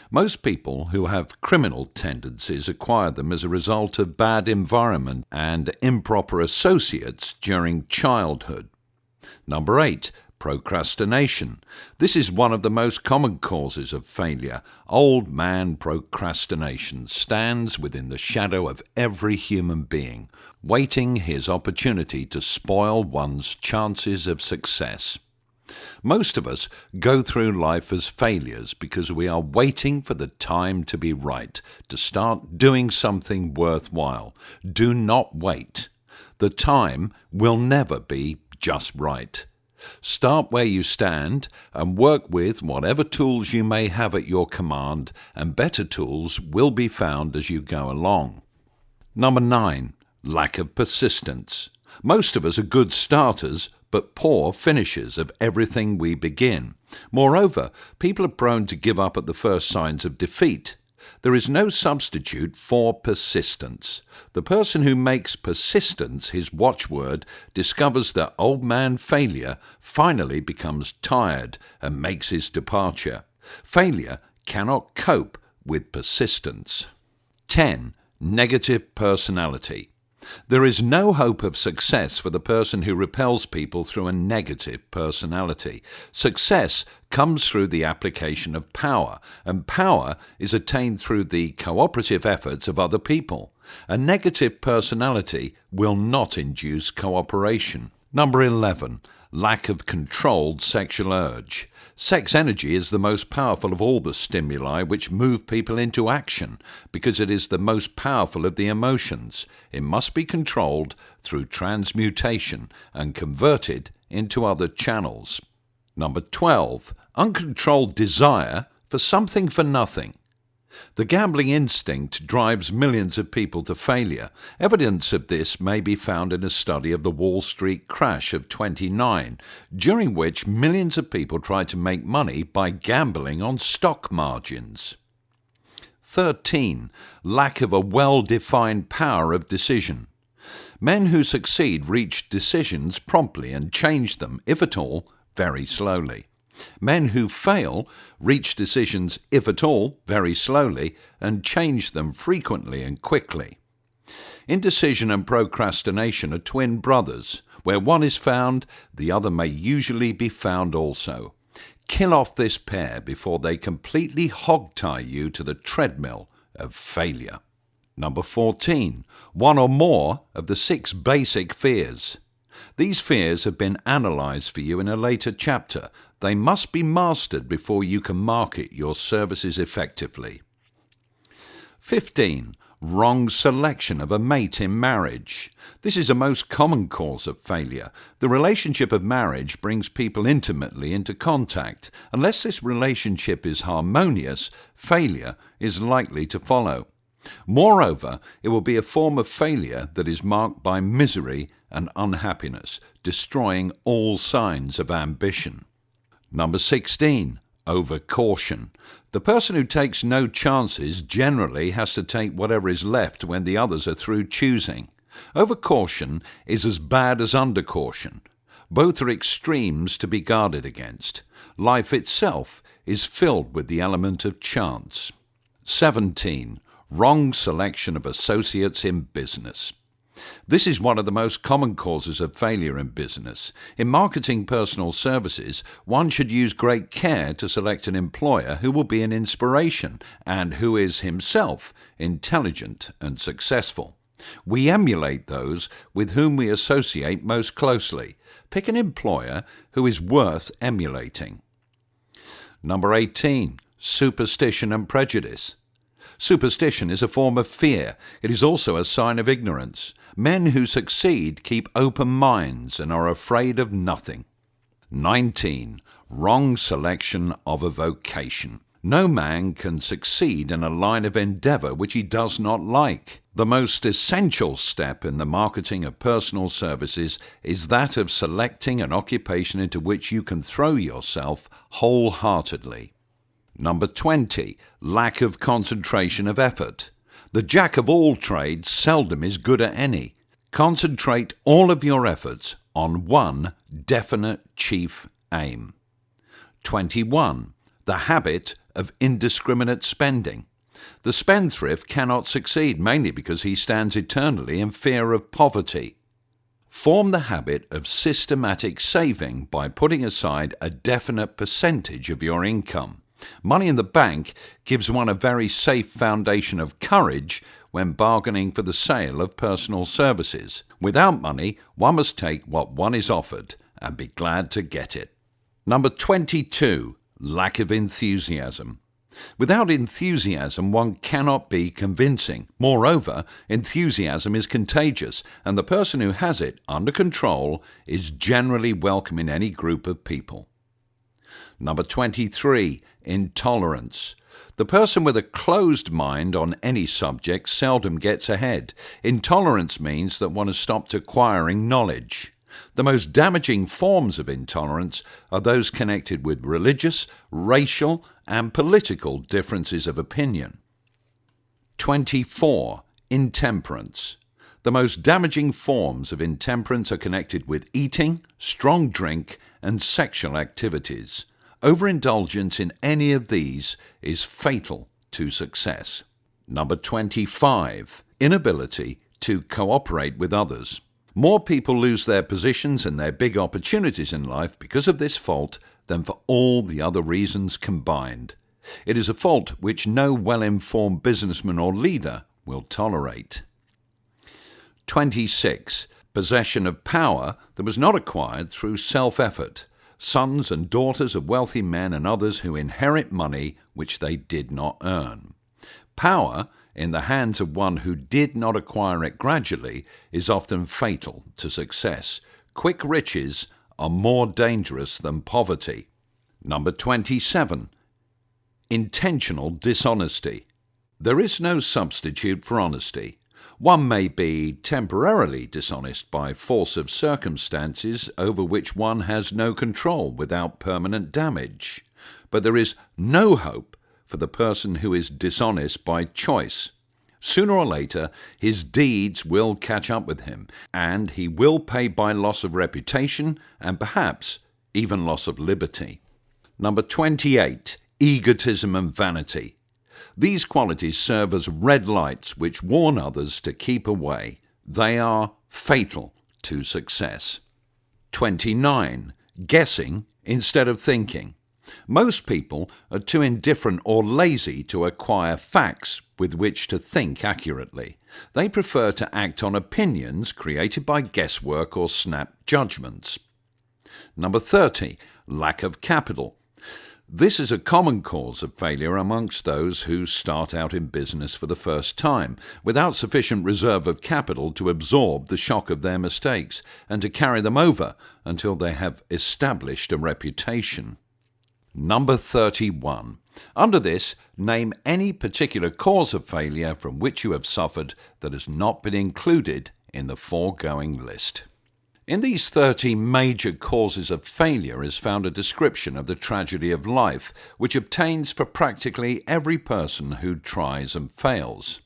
Most people who have criminal tendencies acquire them as a result of bad environment and improper associates during childhood. Number 8, procrastination. This is one of the most common causes of failure. Old man procrastination stands within the shadow of every human being, waiting his opportunity to spoil one's chances of success. Most of us go through life as failures because we are waiting for the time to be right, to start doing something worthwhile. Do not wait. The time will never be just right. Start where you stand and work with whatever tools you may have at your command, and better tools will be found as you go along. Number 9, lack of persistence. Most of us are good starters, but poor finishers of everything we begin. Moreover, people are prone to give up at the first signs of defeat. There is no substitute for persistence. The person who makes persistence his watchword discovers that old man failure finally becomes tired and makes his departure. Failure cannot cope with persistence. 10. Negative personality. There is no hope of success for the person who repels people through a negative personality. Success comes through the application of power, and power is attained through the cooperative efforts of other people. A negative personality will not induce cooperation. Number 11. Lack of controlled sexual urge. Sex energy is the most powerful of all the stimuli which move people into action because it is the most powerful of the emotions. It must be controlled through transmutation and converted into other channels. Number 12. Uncontrolled desire for something for nothing. The gambling instinct drives millions of people to failure. Evidence of this may be found in a study of the Wall Street crash of 29, during which millions of people tried to make money by gambling on stock margins. 13. Lack of a well-defined power of decision. Men who succeed reach decisions promptly and change them, if at all, very slowly. Men who fail reach decisions, if at all, very slowly, and change them frequently and quickly. Indecision and procrastination are twin brothers. Where one is found, the other may usually be found also. Kill off this pair before they completely hog-tie you to the treadmill of failure. Number 14. One or more of the 6 basic fears. These fears have been analysed for you in a later chapter. They must be mastered before you can market your services effectively. 15. Wrong selection of a mate in marriage. This is a most common cause of failure. The relationship of marriage brings people intimately into contact. Unless this relationship is harmonious, failure is likely to follow. Moreover, it will be a form of failure that is marked by misery and unhappiness, destroying all signs of ambition. Number 16. Overcaution. The person who takes no chances generally has to take whatever is left when the others are through choosing. Overcaution is as bad as undercaution. Both are extremes to be guarded against. Life itself is filled with the element of chance. 17. Wrong selection of associates in business. This is one of the most common causes of failure in business. In marketing personal services, one should use great care to select an employer who will be an inspiration and who is himself intelligent and successful. We emulate those with whom we associate most closely. Pick an employer who is worth emulating. Number 18. Superstition and prejudice. Superstition is a form of fear. It is also a sign of ignorance. Men who succeed keep open minds and are afraid of nothing. 19. Wrong selection of a vocation. No man can succeed in a line of endeavour which he does not like. The most essential step in the marketing of personal services is that of selecting an occupation into which you can throw yourself wholeheartedly. Number 20. Lack of concentration of effort. The jack of all trades seldom is good at any. Concentrate all of your efforts on one definite chief aim. 21. The habit of indiscriminate spending. The spendthrift cannot succeed, mainly because he stands eternally in fear of poverty. Form the habit of systematic saving by putting aside a definite percentage of your income. Money in the bank gives one a very safe foundation of courage when bargaining for the sale of personal services. Without money, one must take what one is offered and be glad to get it. Number 22. Lack of enthusiasm. Without enthusiasm, one cannot be convincing. Moreover, enthusiasm is contagious, and the person who has it under control is generally welcome in any group of people. Number 23. Intolerance. The person with a closed mind on any subject seldom gets ahead. Intolerance means that one has stopped acquiring knowledge. The most damaging forms of intolerance are those connected with religious, racial, and political differences of opinion. 24. Intemperance. The most damaging forms of intemperance are connected with eating, strong drink, and sexual activities. Overindulgence in any of these is fatal to success. Number 25. Inability to cooperate with others. More people lose their positions and their big opportunities in life because of this fault than for all the other reasons combined. It is a fault which no well-informed businessman or leader will tolerate. 26. Possession of power that was not acquired through self-effort. Sons and daughters of wealthy men and others who inherit money which they did not earn. Power in the hands of one who did not acquire it gradually is often fatal to success. Quick riches are more dangerous than poverty. Number 27. Intentional dishonesty. There is no substitute for honesty. One may be temporarily dishonest by force of circumstances over which one has no control without permanent damage. But there is no hope for the person who is dishonest by choice. Sooner or later, his deeds will catch up with him, and he will pay by loss of reputation and perhaps even loss of liberty. Number 28. Egotism and vanity. These qualities serve as red lights which warn others to keep away. They are fatal to success. 29. Guessing instead of thinking. Most people are too indifferent or lazy to acquire facts with which to think accurately. They prefer to act on opinions created by guesswork or snap judgments. Number 30. Lack of capital. This is a common cause of failure amongst those who start out in business for the first time, without sufficient reserve of capital to absorb the shock of their mistakes and to carry them over until they have established a reputation. Number 31. Under this, name any particular cause of failure from which you have suffered that has not been included in the foregoing list. In these 30 major causes of failure is found a description of the tragedy of life, which obtains for practically every person who tries and fails.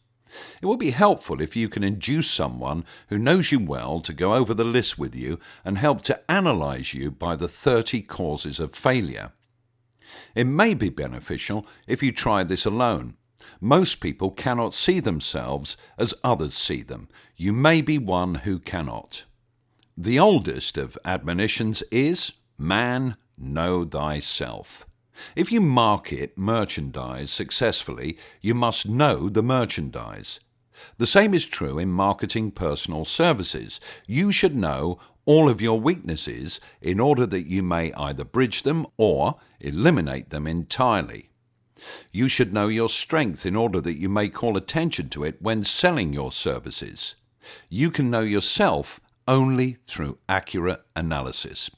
It will be helpful if you can induce someone who knows you well to go over the list with you and help to analyze you by the 30 causes of failure. It may be beneficial if you try this alone. Most people cannot see themselves as others see them. You may be one who cannot. The oldest of admonitions is, "Man, know thyself." If you market merchandise successfully, you must know the merchandise. The same is true in marketing personal services. You should know all of your weaknesses in order that you may either bridge them or eliminate them entirely. You should know your strength in order that you may call attention to it when selling your services. You can know yourself only through accurate analysis.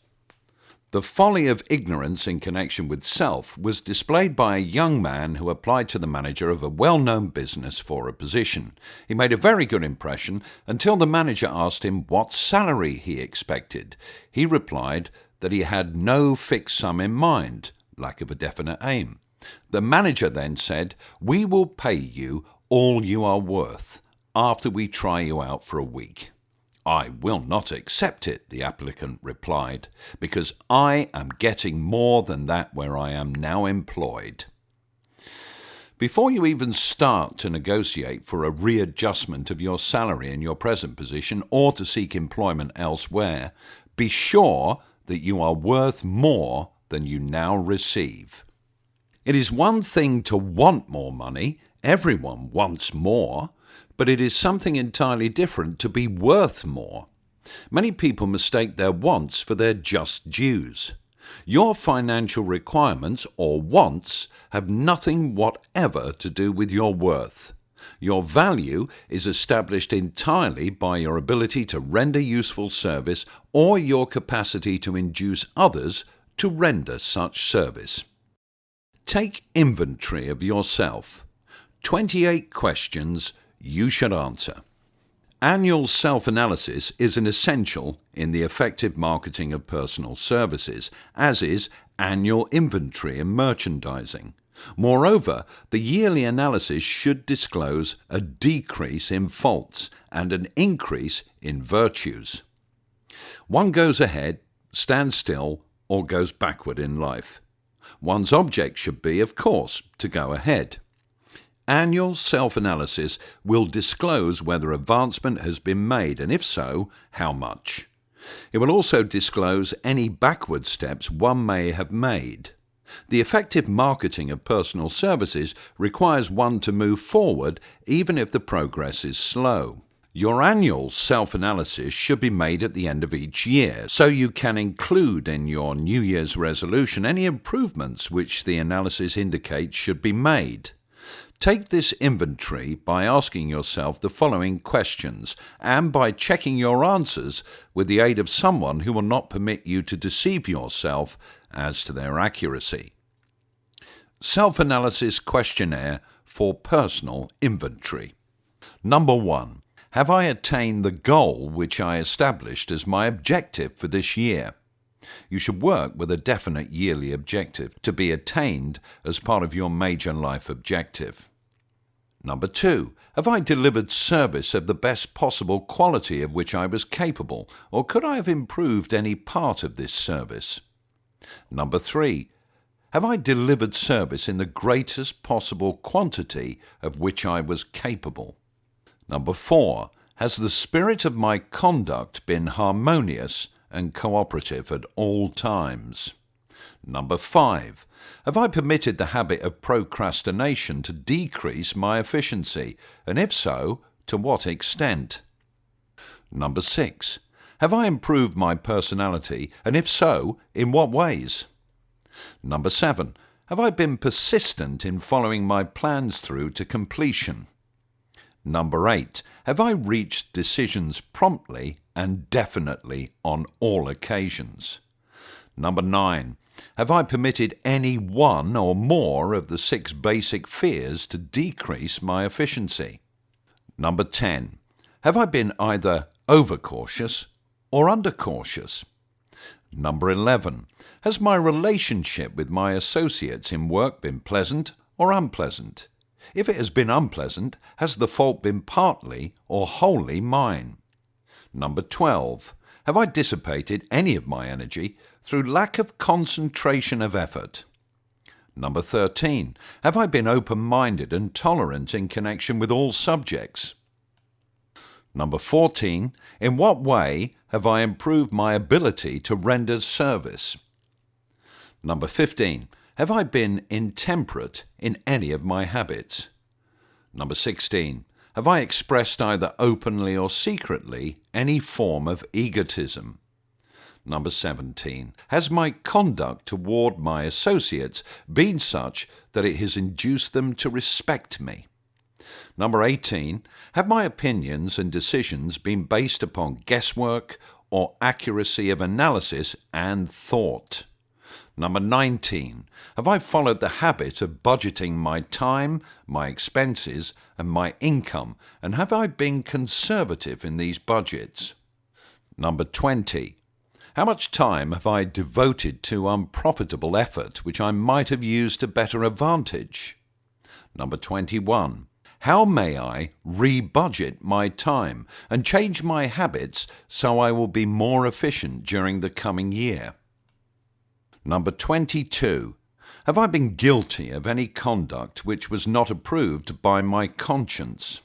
The folly of ignorance in connection with self was displayed by a young man who applied to the manager of a well-known business for a position. He made a very good impression until the manager asked him what salary he expected. He replied that he had no fixed sum in mind, lack of a definite aim. The manager then said, "We will pay you all you are worth after we try you out for a week." "I will not accept it," the applicant replied, "because I am getting more than that where I am now employed." Before you even start to negotiate for a readjustment of your salary in your present position or to seek employment elsewhere, be sure that you are worth more than you now receive. It is one thing to want more money. Everyone wants more. But it is something entirely different to be worth more. Many people mistake their wants for their just dues. Your financial requirements or wants have nothing whatever to do with your worth. Your value is established entirely by your ability to render useful service or your capacity to induce others to render such service. Take inventory of yourself. 28 questions you should answer. Annual self-analysis is an essential in the effective marketing of personal services, as is annual inventory and merchandising. Moreover, the yearly analysis should disclose a decrease in faults and an increase in virtues. One goes ahead, stands still, or goes backward in life. One's object should be, of course, to go ahead. Annual self-analysis will disclose whether advancement has been made, and if so, how much. It will also disclose any backward steps one may have made. The effective marketing of personal services requires one to move forward even if the progress is slow. Your annual self-analysis should be made at the end of each year, so you can include in your New Year's resolution any improvements which the analysis indicates should be made. Take this inventory by asking yourself the following questions and by checking your answers with the aid of someone who will not permit you to deceive yourself as to their accuracy. Self-analysis questionnaire for personal inventory. Number 1. Have I attained the goal which I established as my objective for this year? You should work with a definite yearly objective to be attained as part of your major life objective. Number 2. Have I delivered service of the best possible quality of which I was capable, or could I have improved any part of this service? Number 3. Have I delivered service in the greatest possible quantity of which I was capable? Number 4. Has the spirit of my conduct been harmonious and cooperative at all times? Number 5. Have I permitted the habit of procrastination to decrease my efficiency, and if so, to what extent? Number 6. Have I improved my personality, and if so, in what ways? Number 7. Have I been persistent in following my plans through to completion? Number 8. Have I reached decisions promptly and definitely on all occasions? Number 9. Have I permitted any one or more of the 6 basic fears to decrease my efficiency? Number 10. Have I been either overcautious or undercautious? Number 11. Has my relationship with my associates in work been pleasant or unpleasant? If it has been unpleasant, has the fault been partly or wholly mine? Number 12. Have I dissipated any of my energy through lack of concentration of effort? Number 13. Have I been open-minded and tolerant in connection with all subjects? Number 14. In what way have I improved my ability to render service? Number 15. Have I been intemperate in any of my habits? Number 16. Have I expressed either openly or secretly any form of egotism? Number 17. Has my conduct toward my associates been such that it has induced them to respect me? Number 18. Have my opinions and decisions been based upon guesswork or accuracy of analysis and thought? Number 19. Have I followed the habit of budgeting my time, my expenses, and my income, and have I been conservative in these budgets? Number 20. How much time have I devoted to unprofitable effort which I might have used to better advantage? Number 21. How may I re-budget my time and change my habits so I will be more efficient during the coming year? Number 22. Have I been guilty of any conduct which was not approved by my conscience?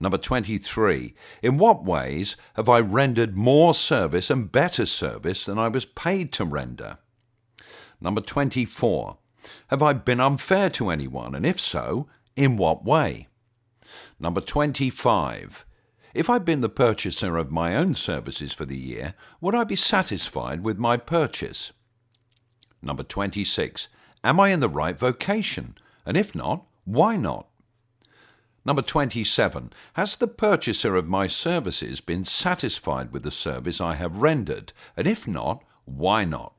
Number 23. In what ways have I rendered more service and better service than I was paid to render? Number 24. Have I been unfair to anyone, and if so, in what way? Number 25. If I'd been the purchaser of my own services for the year, would I be satisfied with my purchase? Number 26. Am I in the right vocation? And if not, why not? Number 27. Has the purchaser of my services been satisfied with the service I have rendered? And if not, why not?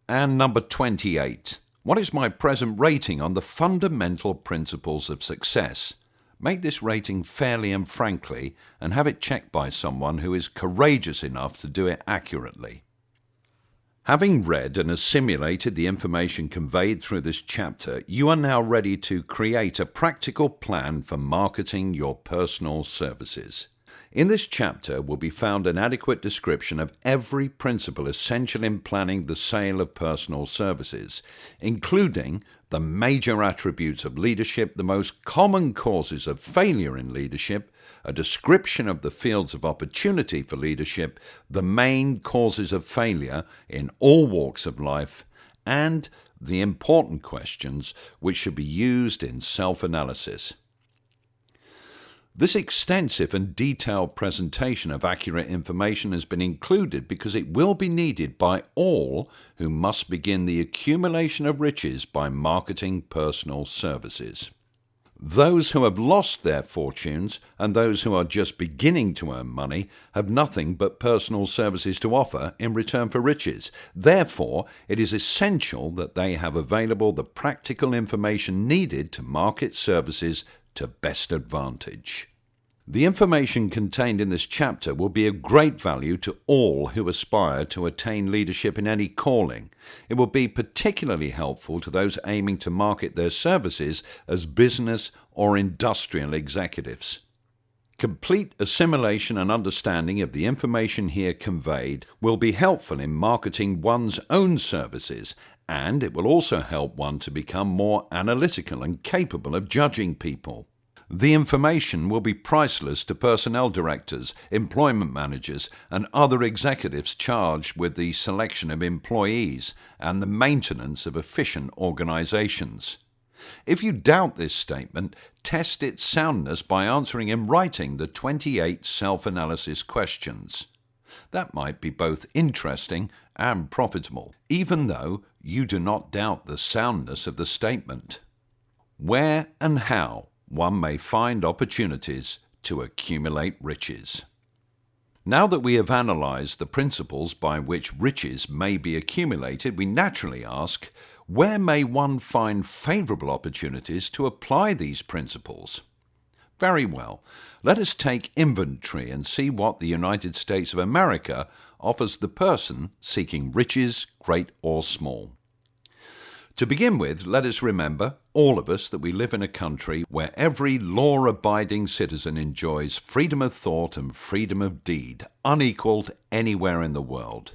And number 28. What is my present rating on the fundamental principles of success? Make this rating fairly and frankly, and have it checked by someone who is courageous enough to do it accurately. Having read and assimilated the information conveyed through this chapter, you are now ready to create a practical plan for marketing your personal services. In this chapter will be found an adequate description of every principle essential in planning the sale of personal services, including the major attributes of leadership, the most common causes of failure in leadership, a description of the fields of opportunity for leadership, the main causes of failure in all walks of life, and the important questions which should be used in self-analysis. This extensive and detailed presentation of accurate information has been included because it will be needed by all who must begin the accumulation of riches by marketing personal services. Those who have lost their fortunes and those who are just beginning to earn money have nothing but personal services to offer in return for riches. Therefore, it is essential that they have available the practical information needed to market services to best advantage. The information contained in this chapter will be of great value to all who aspire to attain leadership in any calling. It will be particularly helpful to those aiming to market their services as business or industrial executives. Complete assimilation and understanding of the information here conveyed will be helpful in marketing one's own services, and it will also help one to become more analytical and capable of judging people. The information will be priceless to personnel directors, employment managers, and other executives charged with the selection of employees and the maintenance of efficient organizations. If you doubt this statement, test its soundness by answering in writing the 28 self-analysis questions. That might be both interesting and profitable, even though you do not doubt the soundness of the statement. Where and how one may find opportunities to accumulate riches. Now that we have analyzed the principles by which riches may be accumulated, we naturally ask, where may one find favorable opportunities to apply these principles? Very well, let us take inventory and see what the United States of America offers the person seeking riches, great or small. To begin with, let us remember, all of us, that we live in a country where every law-abiding citizen enjoys freedom of thought and freedom of deed, unequaled anywhere in the world.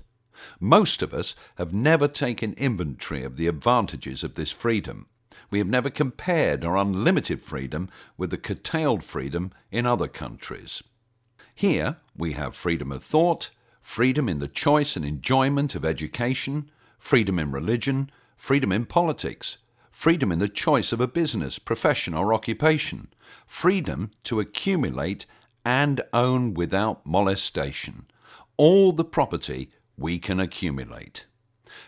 Most of us have never taken inventory of the advantages of this freedom. We have never compared our unlimited freedom with the curtailed freedom in other countries. Here we have freedom of thought, freedom in the choice and enjoyment of education, freedom in religion, freedom in politics, freedom in the choice of a business, profession or occupation, freedom to accumulate and own without molestation all the property we can accumulate,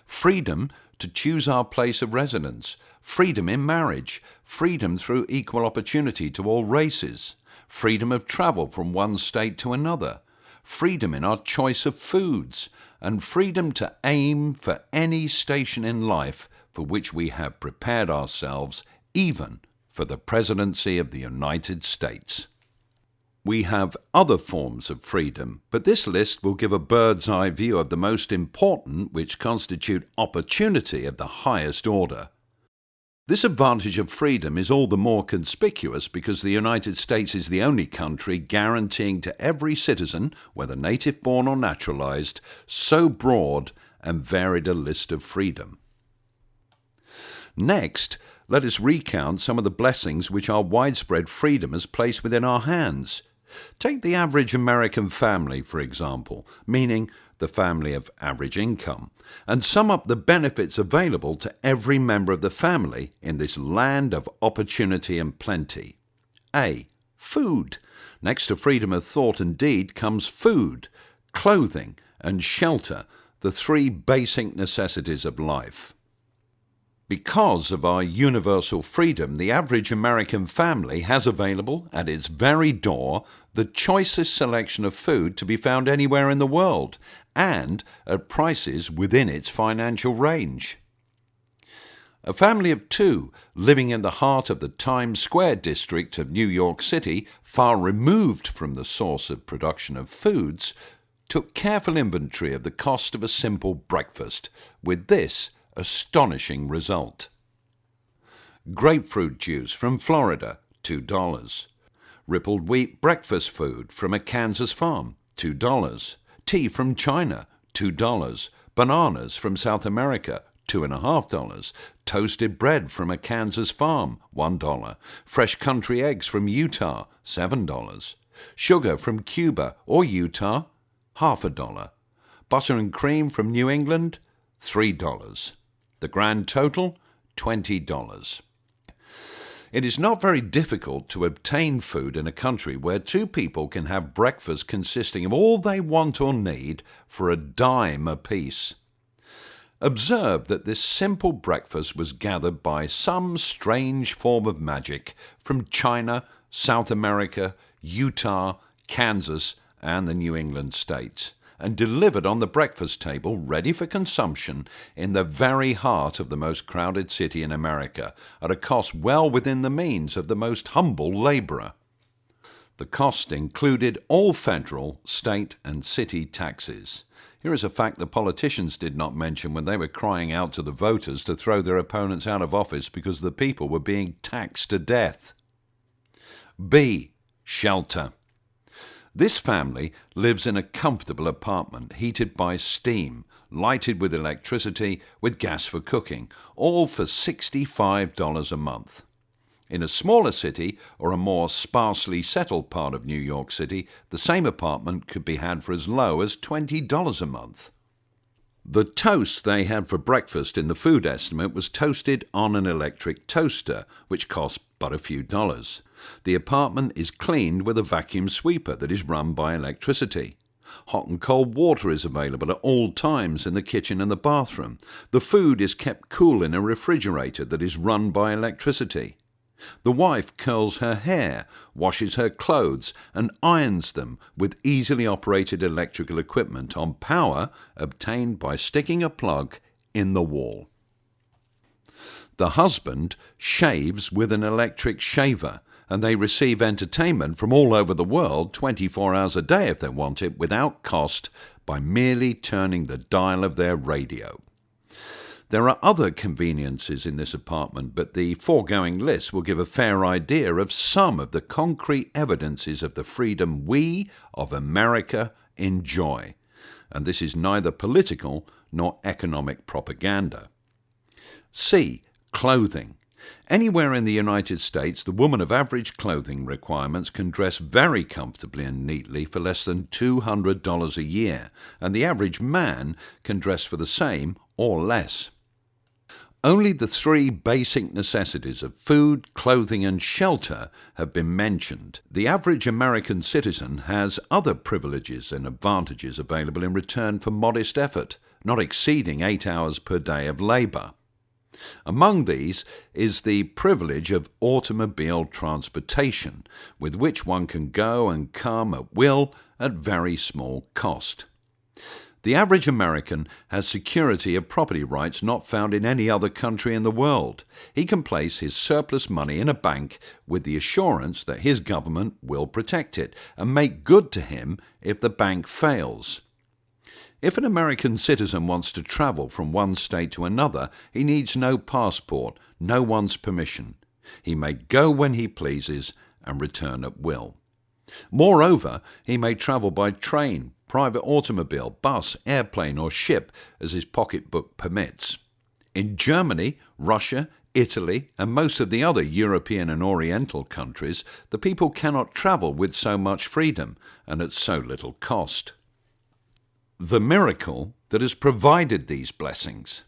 freedom to choose our place of residence, freedom in marriage, freedom through equal opportunity to all races, freedom of travel from one state to another, freedom in our choice of foods, and freedom to aim for any station in life for which we have prepared ourselves, even for the presidency of the United States. We have other forms of freedom, but this list will give a bird's eye view of the most important, which constitute opportunity of the highest order. This advantage of freedom is all the more conspicuous because the United States is the only country guaranteeing to every citizen, whether native-born or naturalized, so broad and varied a list of freedom. Next, let us recount some of the blessings which our widespread freedom has placed within our hands. Take the average American family, for example, meaning the family of average income, and sum up the benefits available to every member of the family in this land of opportunity and plenty. A. Food. Next to freedom of thought and deed comes food, clothing, and shelter, the three basic necessities of life. Because of our universal freedom, the average American family has available at its very door the choicest selection of food to be found anywhere in the world, and at prices within its financial range. A family of two living in the heart of the Times Square district of New York City, far removed from the source of production of foods, took careful inventory of the cost of a simple breakfast, with this astonishing result. Grapefruit juice from Florida, $2. Rippled wheat breakfast food from a Kansas farm, $2. Tea from China, $2. Bananas from South America, $2.50. Toasted bread from a Kansas farm, $1. Fresh country eggs from Utah, $7. Sugar from Cuba or Utah, $0.50. Butter and cream from New England, $3. The grand total, $20. It is not very difficult to obtain food in a country where two people can have breakfast consisting of all they want or need for a dime apiece. Observe that this simple breakfast was gathered by some strange form of magic from China, South America, Utah, Kansas, and the New England states, and delivered on the breakfast table ready for consumption in the very heart of the most crowded city in America, at a cost well within the means of the most humble laborer. The cost included all federal, state, and city taxes. Here is a fact the politicians did not mention when they were crying out to the voters to throw their opponents out of office because the people were being taxed to death. B. Shelter. This family lives in a comfortable apartment heated by steam, lighted with electricity, with gas for cooking, all for $65 a month. In a smaller city or a more sparsely settled part of New York City, the same apartment could be had for as low as $20 a month. The toast they had for breakfast in the food estimate was toasted on an electric toaster, which cost but a few dollars. The apartment is cleaned with a vacuum sweeper that is run by electricity. Hot and cold water is available at all times in the kitchen and the bathroom. The food is kept cool in a refrigerator that is run by electricity. The wife curls her hair, washes her clothes, and irons them with easily operated electrical equipment on power obtained by sticking a plug in the wall. The husband shaves with an electric shaver, and they receive entertainment from all over the world 24 hours a day if they want it, without cost, by merely turning the dial of their radio. There are other conveniences in this apartment, but the foregoing list will give a fair idea of some of the concrete evidences of the freedom we of America enjoy. And this is neither political nor economic propaganda. C. Clothing. Anywhere in the United States, the woman of average clothing requirements can dress very comfortably and neatly for less than $200 a year, and the average man can dress for the same or less. Only the three basic necessities of food, clothing, and shelter have been mentioned. The average American citizen has other privileges and advantages available in return for modest effort, not exceeding 8 hours per day of labor. Among these is the privilege of automobile transportation, with which one can go and come at will at very small cost. The average American has security of property rights not found in any other country in the world. He can place his surplus money in a bank with the assurance that his government will protect it and make good to him if the bank fails. If an American citizen wants to travel from one state to another, he needs no passport, no one's permission. He may go when he pleases and return at will. Moreover, he may travel by train, private automobile, bus, airplane or ship as his pocketbook permits. In Germany, Russia, Italy and most of the other European and Oriental countries, the people cannot travel with so much freedom and at so little cost. The miracle that has provided these blessings.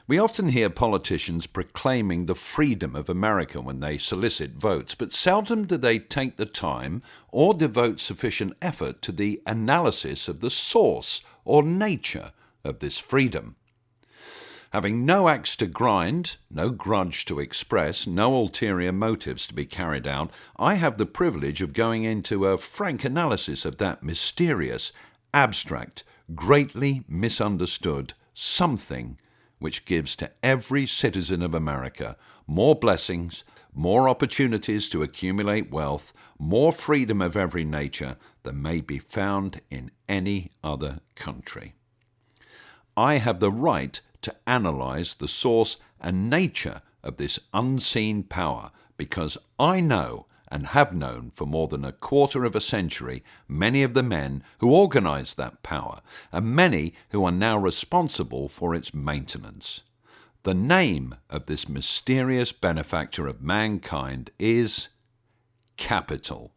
We often hear politicians proclaiming the freedom of America when they solicit votes, but seldom do they take the time or devote sufficient effort to the analysis of the source or nature of this freedom. Having no axe to grind, no grudge to express, no ulterior motives to be carried out, I have the privilege of going into a frank analysis of that mysterious, abstract, greatly misunderstood something which gives to every citizen of America more blessings, more opportunities to accumulate wealth, more freedom of every nature than may be found in any other country. I have the right to analyze the source and nature of this unseen power because I know and have known for more than a quarter of a century many of the men who organized that power and many who are now responsible for its maintenance. The name of this mysterious benefactor of mankind is capital.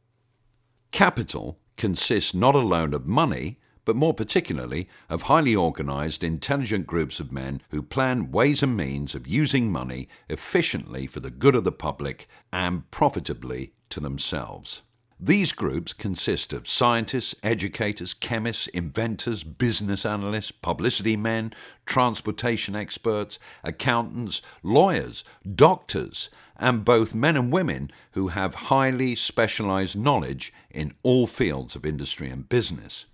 Capital consists not alone of money, but more particularly of highly organized, intelligent groups of men who plan ways and means of using money efficiently for the good of the public and profitably to themselves. These groups consist of scientists, educators, chemists, inventors, business analysts, publicity men, transportation experts, accountants, lawyers, doctors, and both men and women who have highly specialized knowledge in all fields of industry and business.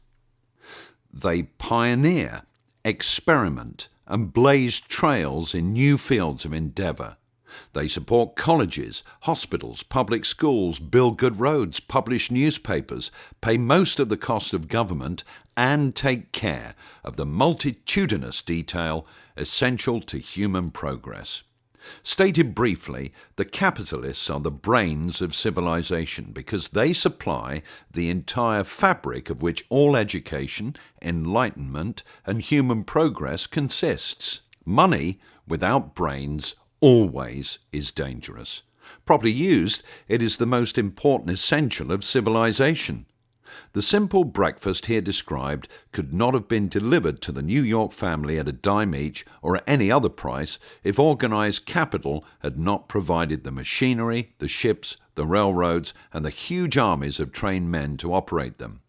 They pioneer, experiment, and blaze trails in new fields of endeavor. They support colleges, hospitals, public schools, build good roads, publish newspapers, pay most of the cost of government, and take care of the multitudinous detail essential to human progress. Stated briefly, the capitalists are the brains of civilization because they supply the entire fabric of which all education, enlightenment, and human progress consists. Money without brains always is dangerous. Properly used, it is the most important essential of civilization. The simple breakfast here described could not have been delivered to the New York family at a dime each or at any other price if organized capital had not provided the machinery, the ships, the railroads, and the huge armies of trained men to operate them.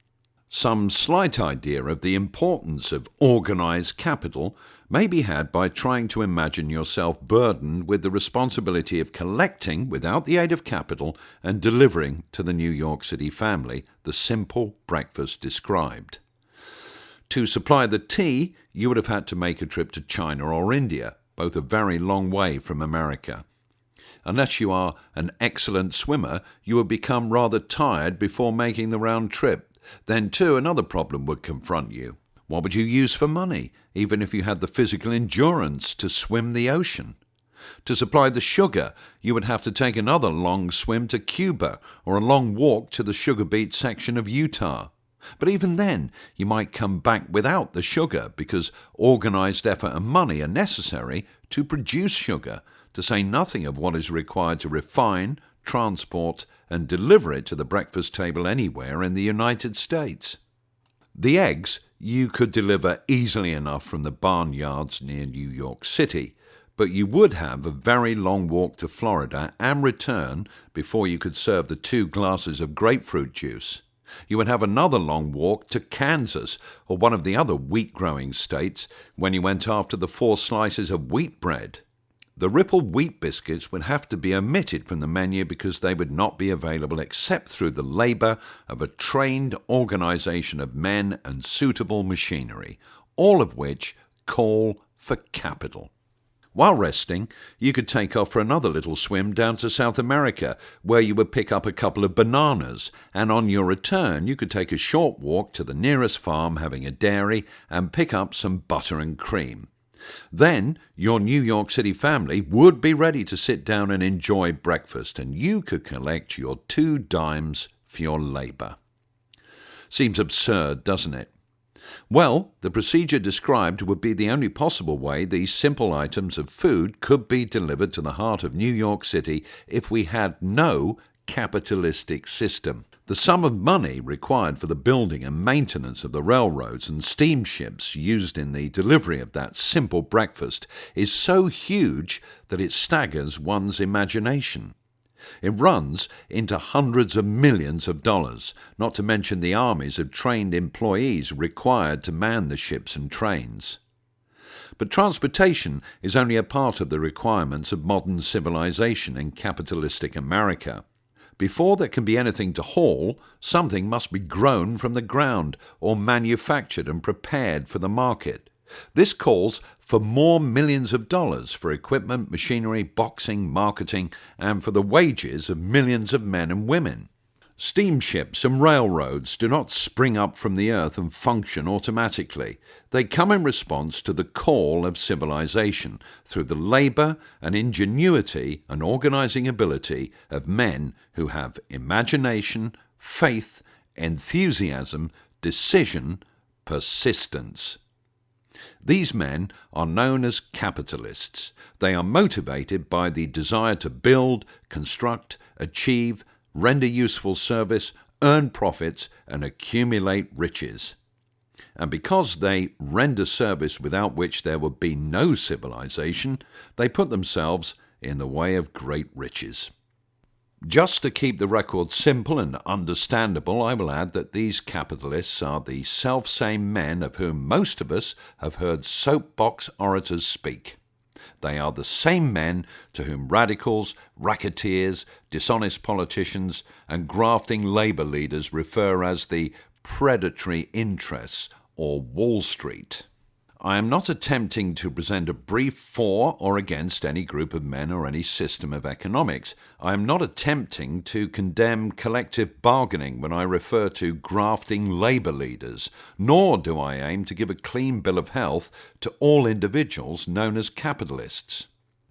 Some slight idea of the importance of organized capital may be had by trying to imagine yourself burdened with the responsibility of collecting, without the aid of capital, and delivering to the New York City family the simple breakfast described. To supply the tea, you would have had to make a trip to China or India, both a very long way from America. Unless you are an excellent swimmer, you would become rather tired before making the round trip. Then, too, another problem would confront you. What would you use for money, even if you had the physical endurance to swim the ocean? To supply the sugar, you would have to take another long swim to Cuba or a long walk to the sugar beet section of Utah. But even then, you might come back without the sugar because organized effort and money are necessary to produce sugar, to say nothing of what is required to refine, transport, and deliver it to the breakfast table anywhere in the United States. The eggs you could deliver easily enough from the barnyards near New York City, but you would have a very long walk to Florida and return before you could serve the 2 glasses of grapefruit juice. You would have another long walk to Kansas or one of the other wheat-growing states when you went after the 4 slices of wheat bread. The Ripple wheat biscuits would have to be omitted from the menu because they would not be available except through the labour of a trained organisation of men and suitable machinery, all of which call for capital. While resting, you could take off for another little swim down to South America, where you would pick up a couple of bananas, and on your return you could take a short walk to the nearest farm having a dairy and pick up some butter and cream. Then your New York City family would be ready to sit down and enjoy breakfast, and you could collect your 2 dimes for your labour. Seems absurd, doesn't it? Well, the procedure described would be the only possible way these simple items of food could be delivered to the heart of New York City if we had no capitalistic system. The sum of money required for the building and maintenance of the railroads and steamships used in the delivery of that simple breakfast is so huge that it staggers one's imagination. It runs into hundreds of millions of dollars, not to mention the armies of trained employees required to man the ships and trains. But transportation is only a part of the requirements of modern civilization in capitalistic America. Before there can be anything to haul, something must be grown from the ground or manufactured and prepared for the market. This calls for more millions of dollars for equipment, machinery, boxing, marketing, and for the wages of millions of men and women. Steamships and railroads do not spring up from the earth and function automatically. They come in response to the call of civilization through the labour and ingenuity and organising ability of men who have imagination, faith, enthusiasm, decision, persistence. These men are known as capitalists. They are motivated by the desire to build, construct, achieve, render useful service, earn profits, and accumulate riches. And because they render service without which there would be no civilization, they put themselves in the way of great riches. Just to keep the record simple and understandable, I will add that these capitalists are the self-same men of whom most of us have heard soapbox orators speak. They are the same men to whom radicals, racketeers, dishonest politicians, and grafting labour leaders refer as the predatory interests, or Wall Street. I am not attempting to present a brief for or against any group of men or any system of economics. I am not attempting to condemn collective bargaining when I refer to grafting labour leaders, nor do I aim to give a clean bill of health to all individuals known as capitalists.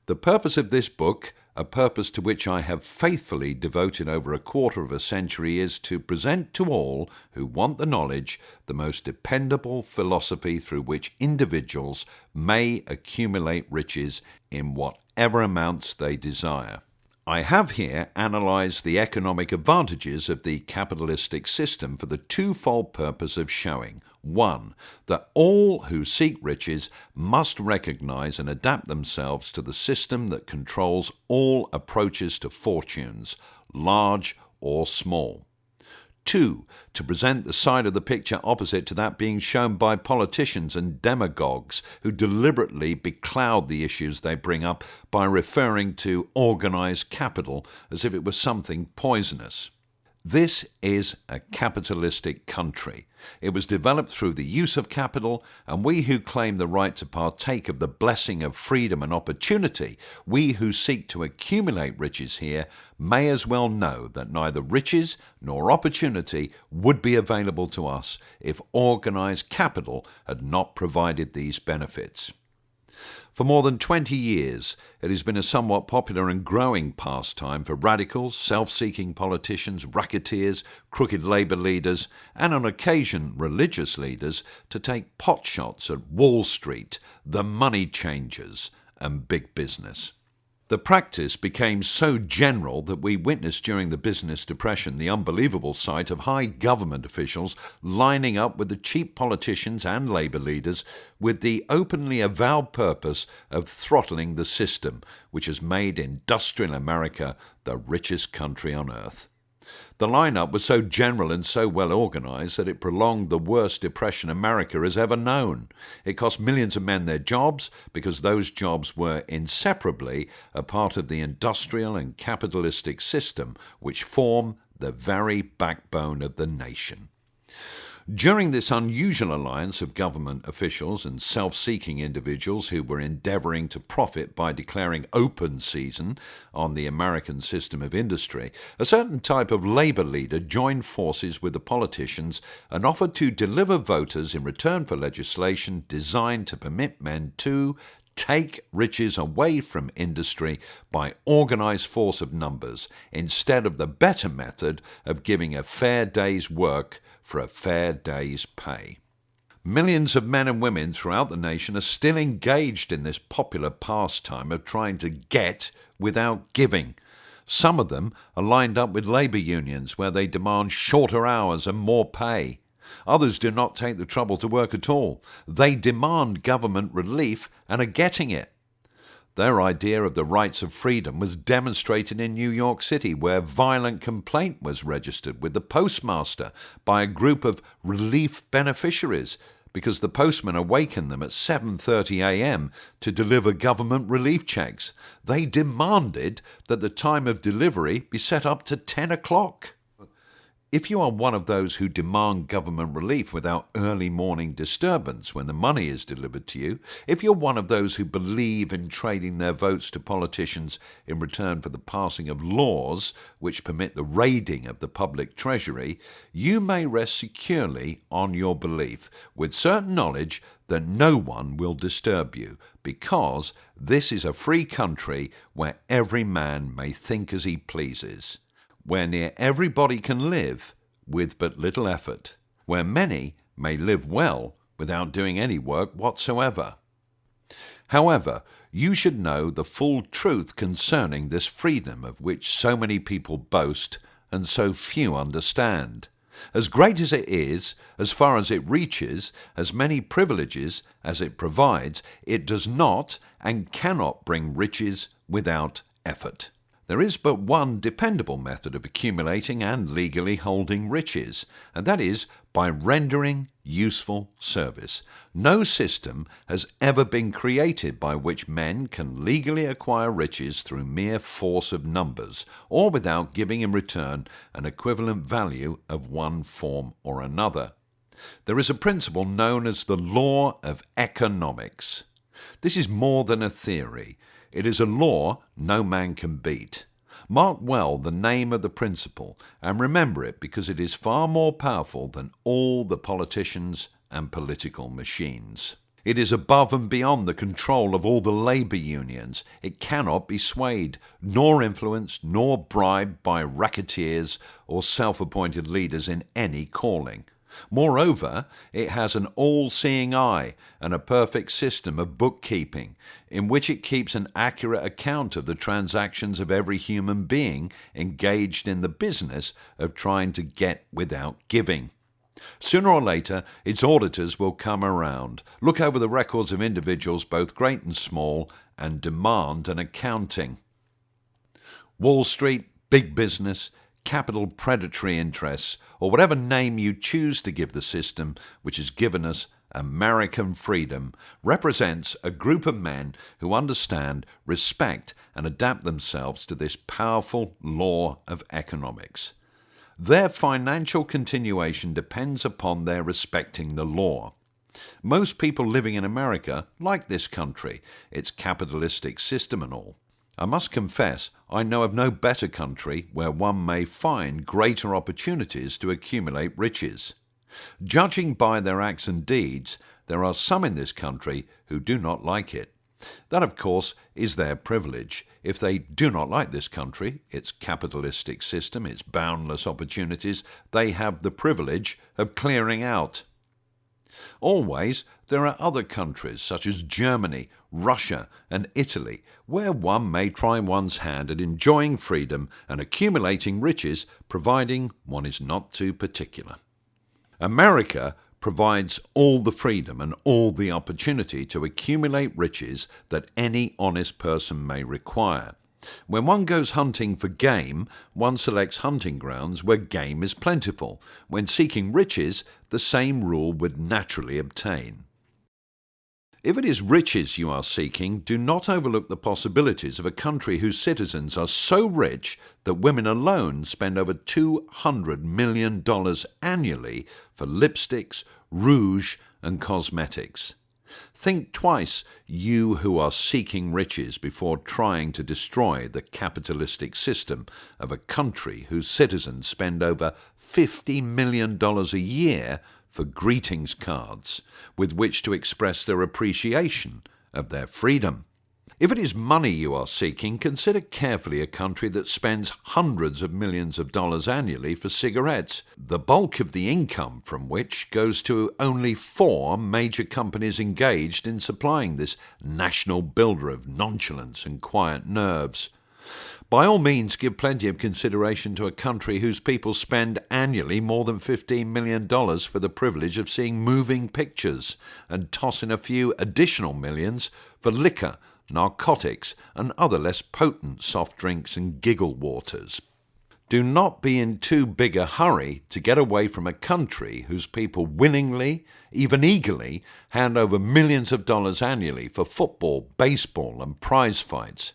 The purpose of this book, a purpose to which I have faithfully devoted over a quarter of a century, is to present to all who want the knowledge the most dependable philosophy through which individuals may accumulate riches in whatever amounts they desire. I have here analysed the economic advantages of the capitalistic system for the twofold purpose of showing, 1. That all who seek riches must recognise and adapt themselves to the system that controls all approaches to fortunes, large or small. 2. To present the side of the picture opposite to that being shown by politicians and demagogues who deliberately becloud the issues they bring up by referring to organised capital as if it was something poisonous. This is a capitalistic country. It was developed through the use of capital, and we who claim the right to partake of the blessing of freedom and opportunity, we who seek to accumulate riches here, may as well know that neither riches nor opportunity would be available to us if organised capital had not provided these benefits. For more than 20 years, it has been a somewhat popular and growing pastime for radicals, self-seeking politicians, racketeers, crooked labour leaders, and on occasion religious leaders to take potshots at Wall Street, the money changers, and big business. The practice became so general that we witnessed during the business depression the unbelievable sight of high government officials lining up with the cheap politicians and labour leaders with the openly avowed purpose of throttling the system which has made industrial America the richest country on earth. The lineup was so general and so well organized that it prolonged the worst depression America has ever known. It cost millions of men their jobs because those jobs were inseparably a part of the industrial and capitalistic system which form the very backbone of the nation. During this unusual alliance of government officials and self-seeking individuals who were endeavouring to profit by declaring open season on the American system of industry, a certain type of labour leader joined forces with the politicians and offered to deliver voters in return for legislation designed to permit men to take riches away from industry by organised force of numbers instead of the better method of giving a fair day's work for a fair day's pay. Millions of men and women throughout the nation are still engaged in this popular pastime of trying to get without giving. Some of them are lined up with labour unions where they demand shorter hours and more pay. Others do not take the trouble to work at all. They demand government relief and are getting it. Their idea of the rights of freedom was demonstrated in New York City, where violent complaint was registered with the postmaster by a group of relief beneficiaries because the postman awakened them at 7:30 a.m. to deliver government relief checks. They demanded that the time of delivery be set up to 10 o'clock. If you are one of those who demand government relief without early morning disturbance when the money is delivered to you, if you're one of those who believe in trading their votes to politicians in return for the passing of laws which permit the raiding of the public treasury, you may rest securely on your belief, with certain knowledge that no one will disturb you, because this is a free country where every man may think as he pleases, where near everybody can live with but little effort, where many may live well without doing any work whatsoever. However, you should know the full truth concerning this freedom of which so many people boast and so few understand. As great as it is, as far as it reaches, as many privileges as it provides, it does not and cannot bring riches without effort. There is but one dependable method of accumulating and legally holding riches, and that is by rendering useful service. No system has ever been created by which men can legally acquire riches through mere force of numbers, or without giving in return an equivalent value of one form or another. There is a principle known as the law of economics. This is more than a theory. It is a law no man can beat. Mark well the name of the principle and remember it, because it is far more powerful than all the politicians and political machines. It is above and beyond the control of all the labour unions. It cannot be swayed, nor influenced, nor bribed by racketeers or self-appointed leaders in any calling. Moreover, it has an all-seeing eye and a perfect system of bookkeeping, in which it keeps an accurate account of the transactions of every human being engaged in the business of trying to get without giving. Sooner or later, its auditors will come around, look over the records of individuals both great and small, and demand an accounting. Wall Street, big business, capital predatory interests, or whatever name you choose to give the system which has given us American freedom, represents a group of men who understand, respect, and adapt themselves to this powerful law of economics. Their financial continuation depends upon their respecting the law. Most people living in America like this country, its capitalistic system and all. I must confess, I know of no better country where one may find greater opportunities to accumulate riches. Judging by their acts and deeds, there are some in this country who do not like it. That, of course, is their privilege. If they do not like this country, its capitalistic system, its boundless opportunities, they have the privilege of clearing out. Always, there are other countries such as Germany, Russia, and Italy, where one may try one's hand at enjoying freedom and accumulating riches, providing one is not too particular. America provides all the freedom and all the opportunity to accumulate riches that any honest person may require. When one goes hunting for game, one selects hunting grounds where game is plentiful. When seeking riches, the same rule would naturally obtain. If it is riches you are seeking, do not overlook the possibilities of a country whose citizens are so rich that women alone spend over $200 million annually for lipsticks, rouge, and cosmetics. Think twice, you who are seeking riches, before trying to destroy the capitalistic system of a country whose citizens spend over $50 million a year for greetings cards with which to express their appreciation of their freedom. If it is money you are seeking, consider carefully a country that spends hundreds of millions of dollars annually for cigarettes, the bulk of the income from which goes to only 4 major companies engaged in supplying this national builder of nonchalance and quiet nerves. By all means, give plenty of consideration to a country whose people spend annually more than $15 million for the privilege of seeing moving pictures, and toss in a few additional millions for liquor, narcotics, and other less potent soft drinks and giggle waters. Do not be in too big a hurry to get away from a country whose people willingly, even eagerly, hand over millions of dollars annually for football, baseball, and prize fights.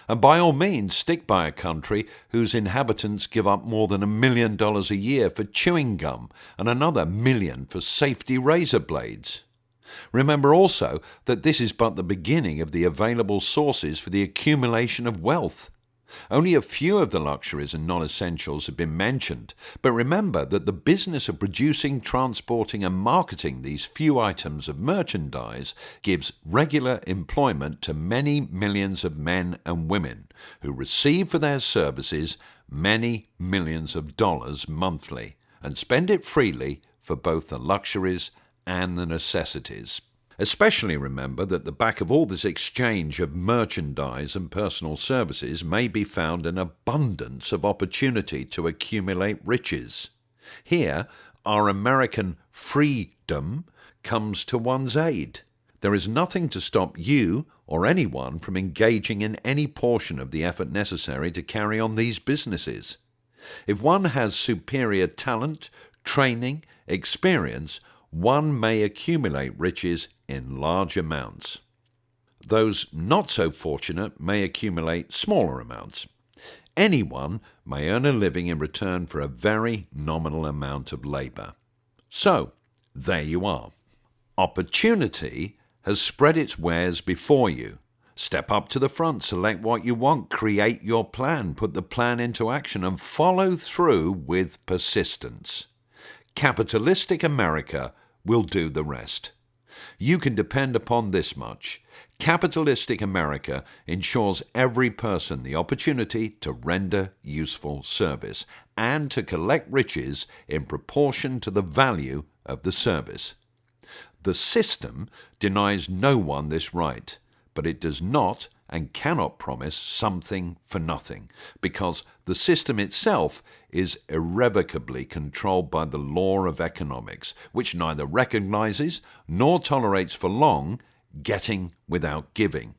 And by all means, stick by a country whose inhabitants give up more than $1 million a year for chewing gum and another $1 million for safety razor blades. Remember also that this is but the beginning of the available sources for the accumulation of wealth. Only a few of the luxuries and non-essentials have been mentioned, but remember that the business of producing, transporting, and marketing these few items of merchandise gives regular employment to many millions of men and women who receive for their services many millions of dollars monthly and spend it freely for both the luxuries and the necessities. Especially remember that the back of all this exchange of merchandise and personal services may be found an abundance of opportunity to accumulate riches. Here, our American freedom comes to one's aid. There is nothing to stop you or anyone from engaging in any portion of the effort necessary to carry on these businesses. If one has superior talent, training, experience, one may accumulate riches in large amounts. Those not so fortunate may accumulate smaller amounts. Anyone may earn a living in return for a very nominal amount of labor. So, there you are. Opportunity has spread its wares before you. Step up to the front, select what you want, create your plan, put the plan into action, and follow through with persistence. Capitalistic America will do the rest. You can depend upon this much. Capitalistic America ensures every person the opportunity to render useful service and to collect riches in proportion to the value of the service. The system denies no one this right, but it does not and cannot promise something for nothing, because the system itself is irrevocably controlled by the law of economics, which neither recognizes nor tolerates for long getting without giving.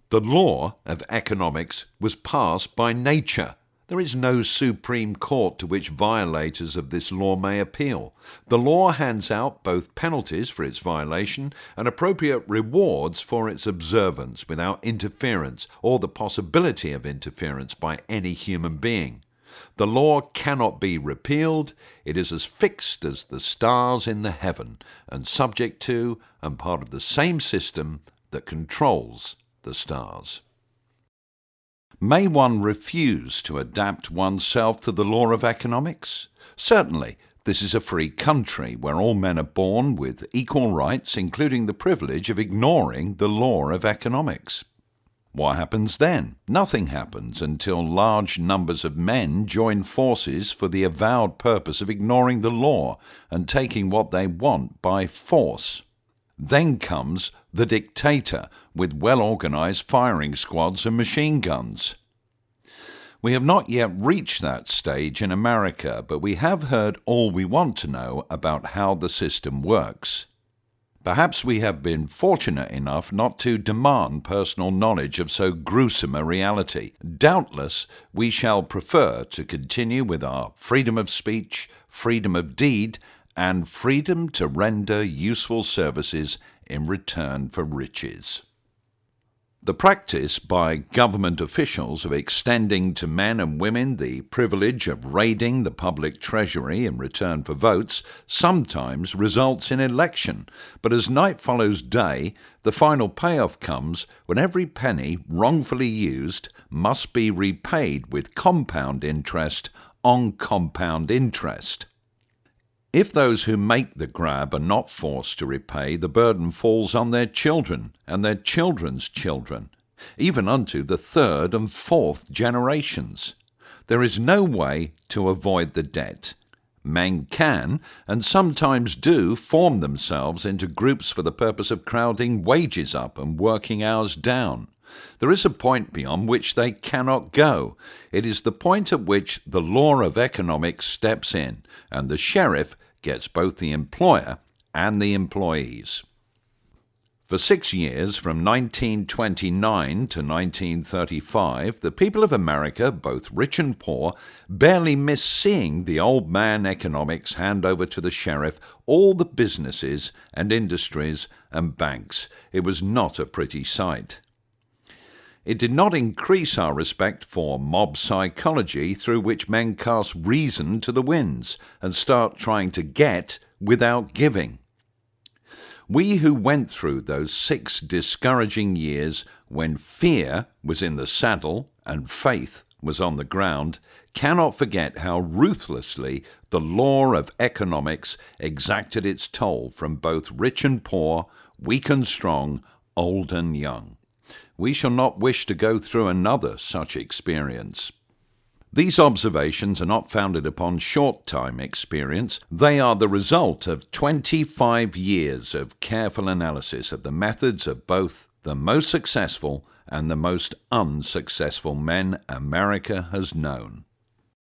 The law of economics was passed by nature. There is no supreme court to which violators of this law may appeal. The law hands out both penalties for its violation and appropriate rewards for its observance without interference or the possibility of interference by any human being. The law cannot be repealed. It is as fixed as the stars in the heaven and subject to and part of the same system that controls the stars. May one refuse to adapt oneself to the law of economics? Certainly, this is a free country where all men are born with equal rights, including the privilege of ignoring the law of economics. What happens then? Nothing happens until large numbers of men join forces for the avowed purpose of ignoring the law and taking what they want by force. Then comes the dictator with well-organized firing squads and machine guns. We have not yet reached that stage in America, but we have heard all we want to know about how the system works. Perhaps we have been fortunate enough not to demand personal knowledge of so gruesome a reality. Doubtless, we shall prefer to continue with our freedom of speech, freedom of deed, and freedom to render useful services in return for riches. The practice by government officials of extending to men and women the privilege of raiding the public treasury in return for votes sometimes results in election, but as night follows day, the final payoff comes when every penny wrongfully used must be repaid with compound interest on compound interest. If those who make the grab are not forced to repay, the burden falls on their children and their children's children, even unto the third and fourth generations. There is no way to avoid the debt. Men can, and sometimes do, form themselves into groups for the purpose of crowding wages up and working hours down. There is a point beyond which they cannot go. It is the point at which the law of economics steps in, and the sheriff gets both the employer and the employees. For 6 years, from 1929 to 1935, the people of America, both rich and poor, barely missed seeing the old man economics hand over to the sheriff all the businesses and industries and banks. It was not a pretty sight. It did not increase our respect for mob psychology, through which men cast reason to the winds and start trying to get without giving. We who went through those 6 discouraging years when fear was in the saddle and faith was on the ground cannot forget how ruthlessly the law of economics exacted its toll from both rich and poor, weak and strong, old and young. We shall not wish to go through another such experience. These observations are not founded upon short-time experience. They are the result of 25 years of careful analysis of the methods of both the most successful and the most unsuccessful men America has known.